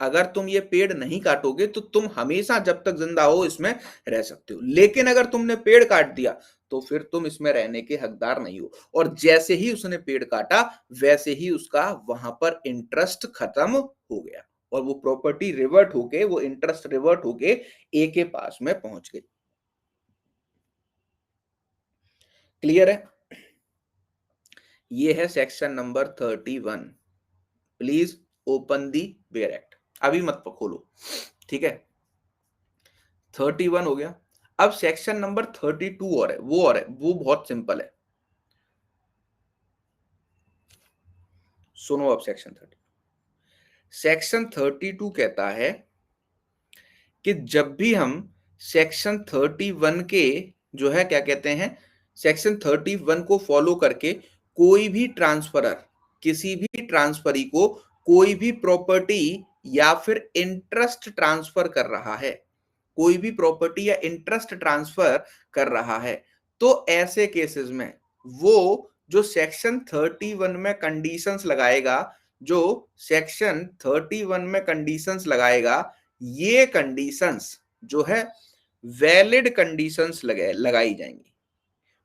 Speaker 1: अगर तुम ये पेड़ नहीं काटोगे तो तुम हमेशा जब तक जिंदा हो इसमें रह सकते हो, लेकिन अगर तुमने पेड़ काट दिया तो फिर तुम इसमें रहने के हकदार नहीं हो। और जैसे ही उसने पेड़ काटा, वैसे ही उसका वहां पर इंटरेस्ट खत्म हो गया और वो प्रॉपर्टी रिवर्ट होके, वो इंटरेस्ट रिवर्ट होके ए के पास में पहुंच गई। क्लियर है? ये है section number 31। Please open the bare act, अभी मत खोलो, ठीक है। 31 हो गया। अब सेक्शन नंबर 32 और है, वो बहुत सिंपल है। सुनो अब सेक्शन 32 कहता है कि जब भी हम सेक्शन 31 के जो है क्या कहते हैं, सेक्शन 31 को फॉलो करके कोई भी ट्रांसफरर, किसी भी ट्रांसफरी को कोई भी प्रॉपर्टी या फिर इंटरेस्ट ट्रांसफर कर रहा है, कोई भी प्रॉपर्टी या इंटरेस्ट ट्रांसफर कर रहा है, तो ऐसे केसेस में वो जो सेक्शन 31 में कंडीशंस लगाएगा, जो सेक्शन 31 में कंडीशंस लगाएगा, ये कंडीशंस जो है वैलिड कंडीशंस लगाई जाएंगी।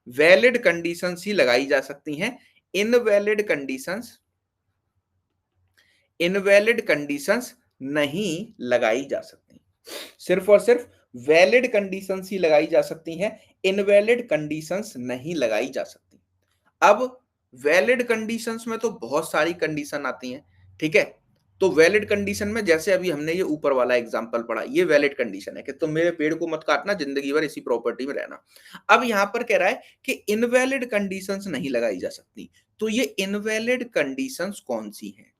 Speaker 1: वैलिड कंडीशंस ही लगाई जा सकती हैं। इनवैलिड कंडीशंस इनवैलिड कंडीशंस नहीं लगाई जा सकती। सिर्फ और सिर्फ वैलिड कंडीशंस ही लगाई जा सकती हैं, इनवैलिड कंडीशंस नहीं लगाई जा सकती। अब वैलिड कंडीशंस में तो बहुत सारी कंडीशन आती हैं, ठीक है। तो वैलिड कंडीशन में जैसे अभी हमने ये ऊपर वाला एग्जांपल पढ़ा, ये वैलिड कंडीशन है कि तुम मेरे पेड़ को मत काटना, जिंदगी भर इसी प्रॉपर्टी में रहना। अब यहां पर कह रहा है कि इनवैलिड कंडीशंस नहीं लगाई जा सकती। तो ये इनवैलिड कंडीशंस कौन सी हैं?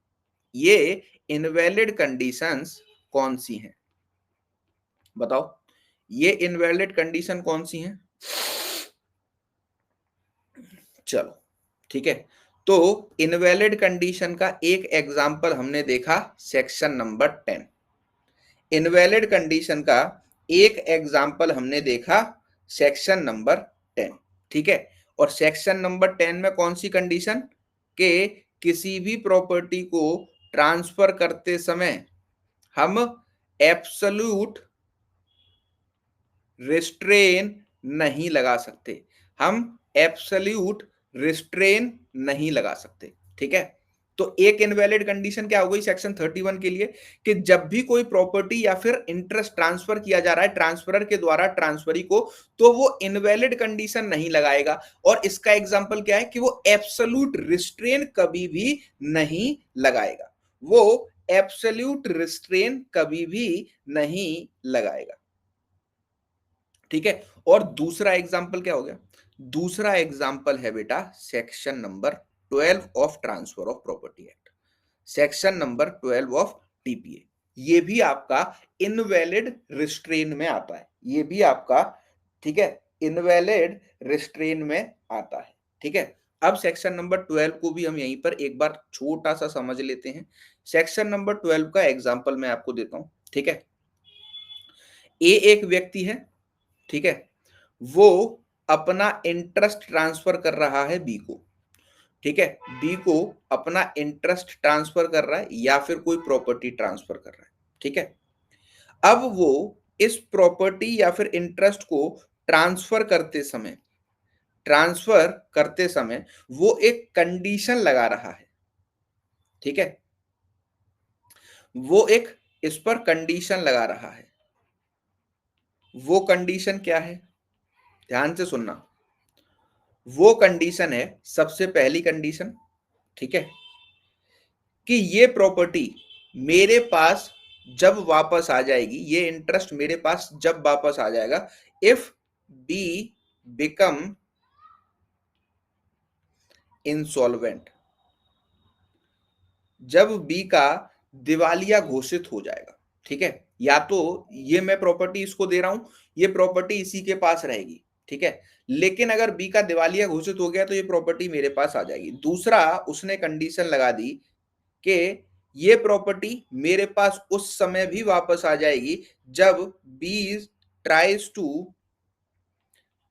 Speaker 1: ये इनवैलिड कंडीशंस कौन सी हैं बताओ? ये इनवैलिड कंडीशन कौन सी हैं? चलो ठीक है। तो इनवैलिड कंडीशन का एक एग्जांपल हमने देखा सेक्शन नंबर 10। इनवैलिड कंडीशन का एक एग्जांपल हमने देखा सेक्शन नंबर 10, ठीक है। और सेक्शन नंबर 10 में कौन सी कंडीशन? के किसी भी प्रॉपर्टी को ट्रांसफर करते समय हम एब्सोल्यूट रिस्ट्रेन नहीं लगा सकते। हम एब्सोल्यूट रिस्ट्रेन नहीं लगा सकते, ठीक है। तो एक इनवैलिड कंडीशन क्या हो गई सेक्शन 31 के लिए कि जब भी कोई प्रॉपर्टी या फिर इंटरेस्ट ट्रांसफर किया जा रहा है ट्रांसफरर के द्वारा ट्रांसफरी को, तो वो इनवैलिड कंडीशन नहीं लगाएगा। और इसका एग्जांपल क्या है कि वो एब्सोल्यूट रिस्ट्रेन कभी भी नहीं लगाएगा। वो एब्सोल्यूट रिस्ट्रेन कभी भी नहीं लगाएगा, ठीक है। और दूसरा एग्जाम्पल क्या हो गया? दूसरा एग्जाम्पल है बेटा section number 12 of transfer of property act, section number 12 of TPA. ये भी आपका इनवैलिड रिस्ट्रेन में आता है, ये भी आपका, ठीक है, इनवैलिड रिस्ट्रेन में आता है, ठीक है। अब सेक्शन नंबर 12 को भी हम यहीं पर एक बार छोटा सा समझ लेते हैं। सेक्शन नंबर 12 का एग्जाम्पल मैं आपको देता हूं, ठीक है। ए एक व्यक्ति है, ठीक है, वो अपना इंटरेस्ट ट्रांसफर कर रहा है बी को, ठीक है। बी को अपना इंटरेस्ट ट्रांसफर कर रहा है या फिर कोई प्रॉपर्टी ट्रांसफर कर रहा है, ठीक है। अब वो इस प्रॉपर्टी या फिर इंटरेस्ट को ट्रांसफर करते समय वो एक कंडीशन लगा रहा है, ठीक है। वो एक इस पर कंडीशन लगा रहा है। वो कंडीशन क्या है? ध्यान से सुनना। वो कंडीशन है, सबसे पहली कंडीशन, ठीक है, कि ये प्रॉपर्टी मेरे पास जब वापस आ जाएगी, ये इंटरेस्ट मेरे पास जब वापस आ जाएगा, इफ बी बिकम इंसॉल्वेंट, जब बी का दिवालिया घोषित हो जाएगा, ठीक है। या तो ये मैं प्रॉपर्टी इसको दे रहा हूं, ये प्रॉपर्टी इसी के पास रहेगी, ठीक है। लेकिन अगर बी का दिवालिया घोषित हो गया तो ये प्रॉपर्टी मेरे पास आ जाएगी। दूसरा उसने कंडीशन लगा दी कि ये प्रॉपर्टी मेरे पास उस समय भी वापस आ जाएगी जब B tries to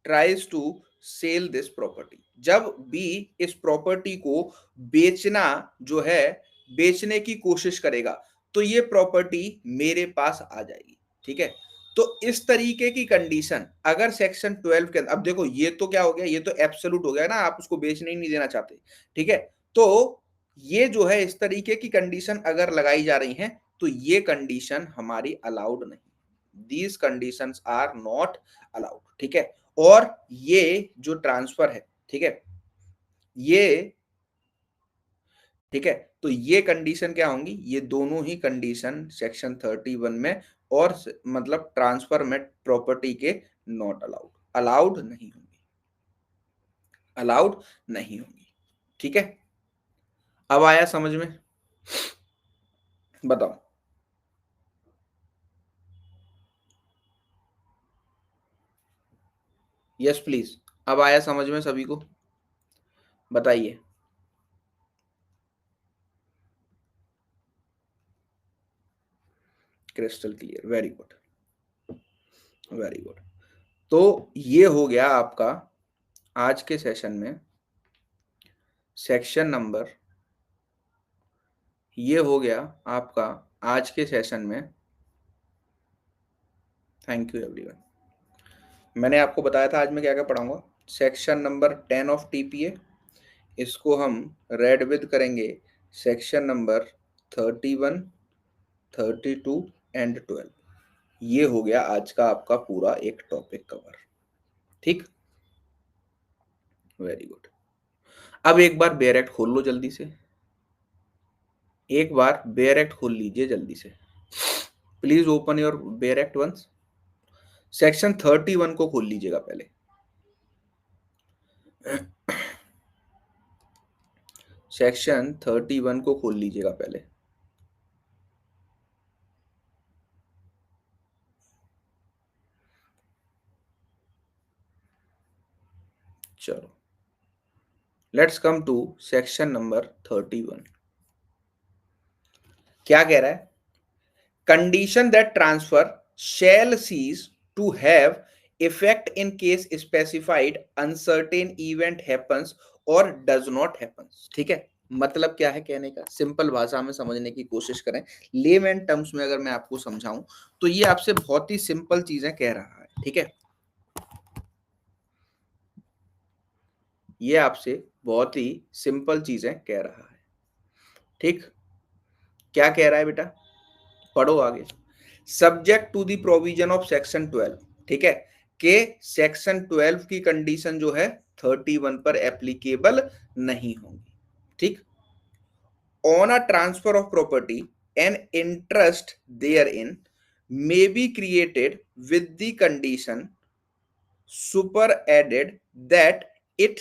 Speaker 1: tries to sell this property, जब बी इस प्रॉपर्टी को बेचना जो है, बेचने की कोशिश करेगा, तो ये प्रॉपर्टी मेरे पास आ जाएगी, ठीक है। तो इस तरीके की कंडीशन अगर सेक्शन 12 के अंदर, अब देखो ये तो क्या हो गया, ये तो एब्सोल्यूट हो गया ना, आप उसको बेचने ही नहीं देना चाहते, ठीक है। तो ये जो है इस तरीके की कंडीशन अगर लगाई जा रही हैं तो ये कंडीशन हमारी अलाउड नहीं, these conditions are not allowed, ठीक है। और ये जो ट्रांसफर है, ठीक है, ये, ठीक है, तो ये कंडीशन क्या होंगी? ये दोनों ही कंडीशन सेक्शन 31 में और मतलब ट्रांसफर में प्रॉपर्टी के नॉट अलाउड, अलाउड नहीं होंगी, अलाउड नहीं होंगी, ठीक है। अब आया समझ में? बताओ। यस प्लीज, अब आया समझ में सभी को? बताइए। Crystal clear, very good, very good. तो ये हो गया आपका आज के सेशन में सेक्शन नंबर ये हो गया आपका आज के सेशन में। Thank you everyone. मैंने आपको बताया था आज मैं क्या क्या पढ़ाऊंगा। सेक्शन नंबर 10 ऑफ टीपीए, इसको हम रेड विद करेंगे सेक्शन नंबर 31, 32 एंड 12। ये हो गया आज का आपका पूरा एक टॉपिक कवर। ठीक, वेरी गुड। अब एक बार बेयर एक्ट खोल लो जल्दी से, एक बार बेयर एक्ट खोल लीजिए जल्दी से। Please open your bare act once. Section 31 को खोल लीजिएगा पहले। सेक्शन 31 को खोल लीजिएगा पहले। चलो, let's come to section number 31। क्या कह रहा है? Condition that transfer shall cease to have effect in case specified uncertain event happens और डज नॉट हैपन्स। ठीक है, मतलब क्या है कहने का, सिंपल भाषा में समझने की कोशिश करें। लेमैन टर्म्स में अगर मैं आपको समझाऊं तो ये आपसे बहुत ही सिंपल चीजें कह रहा है। ठीक है, ये आपसे बहुत ही सिंपल चीजें कह रहा है। ठीक, क्या कह रहा है बेटा, पढ़ो आगे। Subject to the provision of section 12। ठीक है, के सेक्शन 12 की कंडीशन जो है 31 पर एप्लीकेबल नहीं होंगी। ठीक, on a transfer of property an interest therein may be created with the condition superadded that it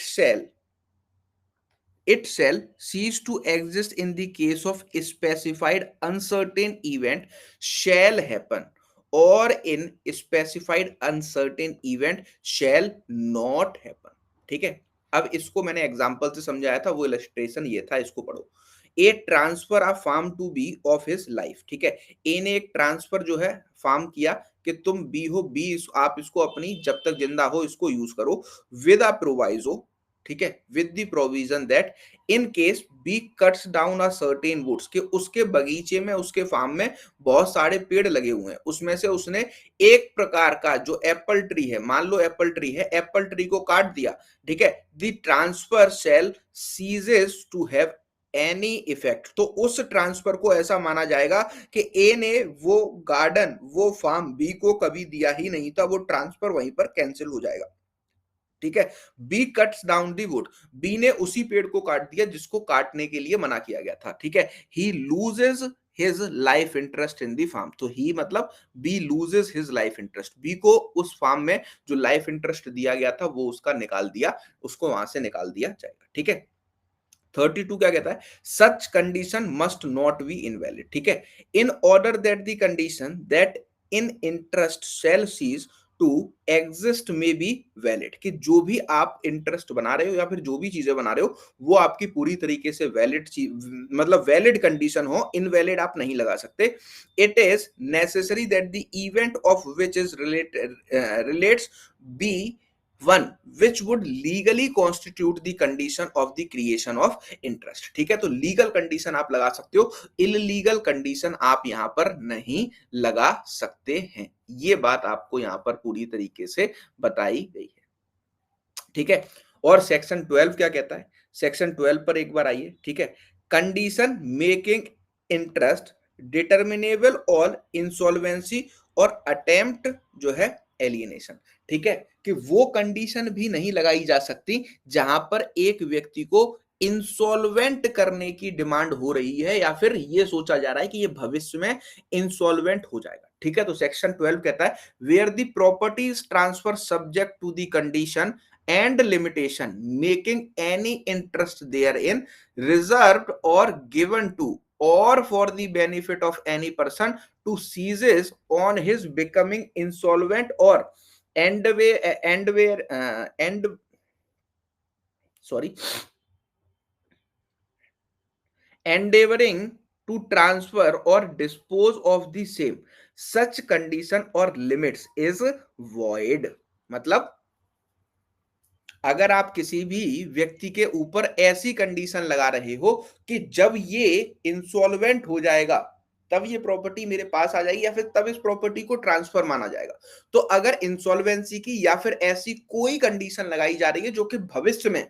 Speaker 1: shall cease to exist in the case of specified uncertain event shall happen or in specified uncertain event shall not happen। ठीक है, अब इसको मैंने example से समझाया था, वो illustration ये था, इसको पढ़ो। A transfer a farm to B of his life. ठीक है, ए ने एक ट्रांसफर जो है फार्म किया कि तुम बी हो, बी आप इसको अपनी जब तक जिंदा हो इसको यूज करो, विद अ प्रोवाइजो। ठीक है, with the provision that in case B cuts down a certain woods, कि उसके बगीचे में, उसके फार्म में बहुत सारे पेड़ लगे हुए हैं, उसमें से उसने एक प्रकार का जो एप्पल ट्री है, मान लो एप्पल ट्री है, एप्पल ट्री को काट दिया। ठीक है, the transfer shall ceases to have any effect. तो उस ट्रांसफर को ऐसा माना जाएगा कि ए ने वो गार्डन, वो फार्म बी को कभी दिया ही नहीं था, वो ट्रांसफर वहीं पर कैंसिल हो जाएगा। ठीक है, B cuts down the wood, B ने उसी पेड़ को काट दिया जिसको काटने के लिए मना किया गया था। ठीक है, he loses his life interest in the farm. तो ही मतलब B loses his life interest, B को उस फार्म में जो लाइफ इंटरेस्ट दिया गया था वो उसका निकाल दिया, उसको वहां से निकाल दिया जाएगा। ठीक है, 32 क्या कहता है? Such condition must not be invalid. ठीक है, in order that the condition that in interest shall cease to exist may be valid, कि जो भी आप इंटरेस्ट बना रहे हो या फिर जो भी चीजें बना रहे हो वो आपकी पूरी तरीके से वैलिड चीज, मतलब वैलिड कंडीशन हो, इनवैलिड आप नहीं लगा सकते। It is necessary that the event of which is relates be one which would legally constitute the condition of the creation of interest. ठीक है, तो लीगल कंडीशन आप लगा सकते हो, इलीगल कंडीशन आप यहां पर नहीं लगा सकते हैं। ये बात आपको यहां पर पूरी तरीके से बताई गई है। ठीक है, और सेक्शन 12 क्या कहता है? सेक्शन 12 पर एक बार आइए। ठीक है, condition making interest determinable on insolvency और अटेम्प्ट जो है एलियनेशन। ठीक है, कि वो कंडीशन भी नहीं लगाई जा सकती जहां पर एक व्यक्ति को इंसॉल्वेंट करने की डिमांड हो रही है या फिर ये सोचा जा रहा है कि ये भविष्य में इंसॉल्वेंट हो जाएगा। ठीक है, तो सेक्शन 12 कहता है where the property is transfer subject to the condition and limitation making any interest therein reserved or given to or for the benefit of any person to ceases on his becoming insolvent or end sorry endeavoring to transfer or dispose of the same such condition or limits is void। मतलब अगर आप किसी भी व्यक्ति के ऊपर ऐसी condition लगा रहे हो कि जब ये इंसॉल्वेंट हो जाएगा तब ये प्रॉपर्टी मेरे पास आ जाएगी या फिर तब इस प्रॉपर्टी को ट्रांसफर माना जाएगा। तो अगर इंसॉल्वेंसी की या फिर ऐसी कोई कंडीशन लगाई जा रही है जो कि भविष्य में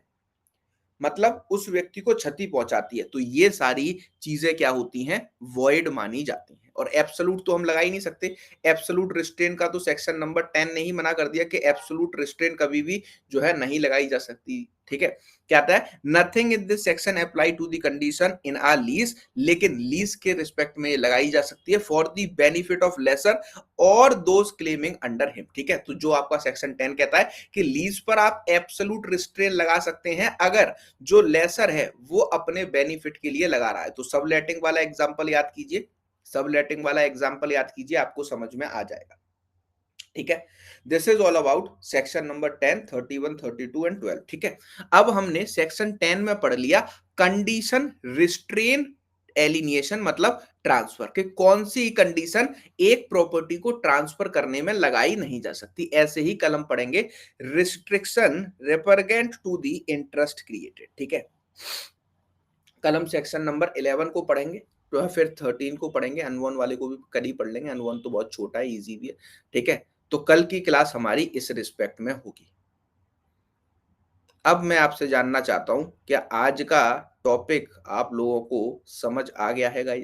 Speaker 1: मतलब उस व्यक्ति को क्षति पहुंचाती है, तो ये सारी चीजें क्या होती हैं, वॉइड मानी जाती हैं। और एब्सोल्यूट तो हम लगा ही नहीं सकते। एब्सोल्यूट रिस्ट्रेन का तो सेक्शन नंबर 10 ने ही मना कर दिया कि एब्सोल्यूट रिस्ट्रेन कभी भी जो है नहीं लगाई जा सकती। ठीक है, क्या आता है, nothing in this section apply to the condition in a lease, लेकिन लीज के रिस्पेक्ट में लगाई जा सकती है for the benefit of lessor or those claiming under him. ठीक है, तो जो आपका सेक्शन 10 कहता है कि लीज पर आप एब्सोल्यूट रिस्ट्रेन लगा सकते हैं अगर जो लेसर है वो अपने बेनिफिट के लिए लगा रहा है। तो सबलेटिंग वाला एग्जांपल याद कीजिए, सबलेटिंग वाला एग्जांपल याद कीजिए, आपको समझ में आ जाएगा। ठीक है, this is all about section number 10, 31, 32 and 12। ठीक है, अब हमने सेक्शन 10 में पढ़ लिया कंडीशन रिस्ट्रेन एलिनिएशन मतलब ट्रांसफर के कौन सी कंडीशन एक प्रॉपर्टी को ट्रांसफर करने में लगाई नहीं जा सकती। ऐसे ही कल हम पढ़ेंगे restriction repugnant to the interest created. ठीक है, कल हम सेक्शन नंबर 11 को पढ़ेंगे, तो है फिर 13 को पढ़ेंगे, अनवन वाले को भी कल ही पढ़ लेंगे, अनवन तो बहुत छोटा है, इजी भी है। ठीक है, तो कल की क्लास हमारी इस रिस्पेक्ट में होगी। अब मैं आपसे जानना चाहता हूं क्या आज का टॉपिक आप लोगों को समझ आ गया है गाइस?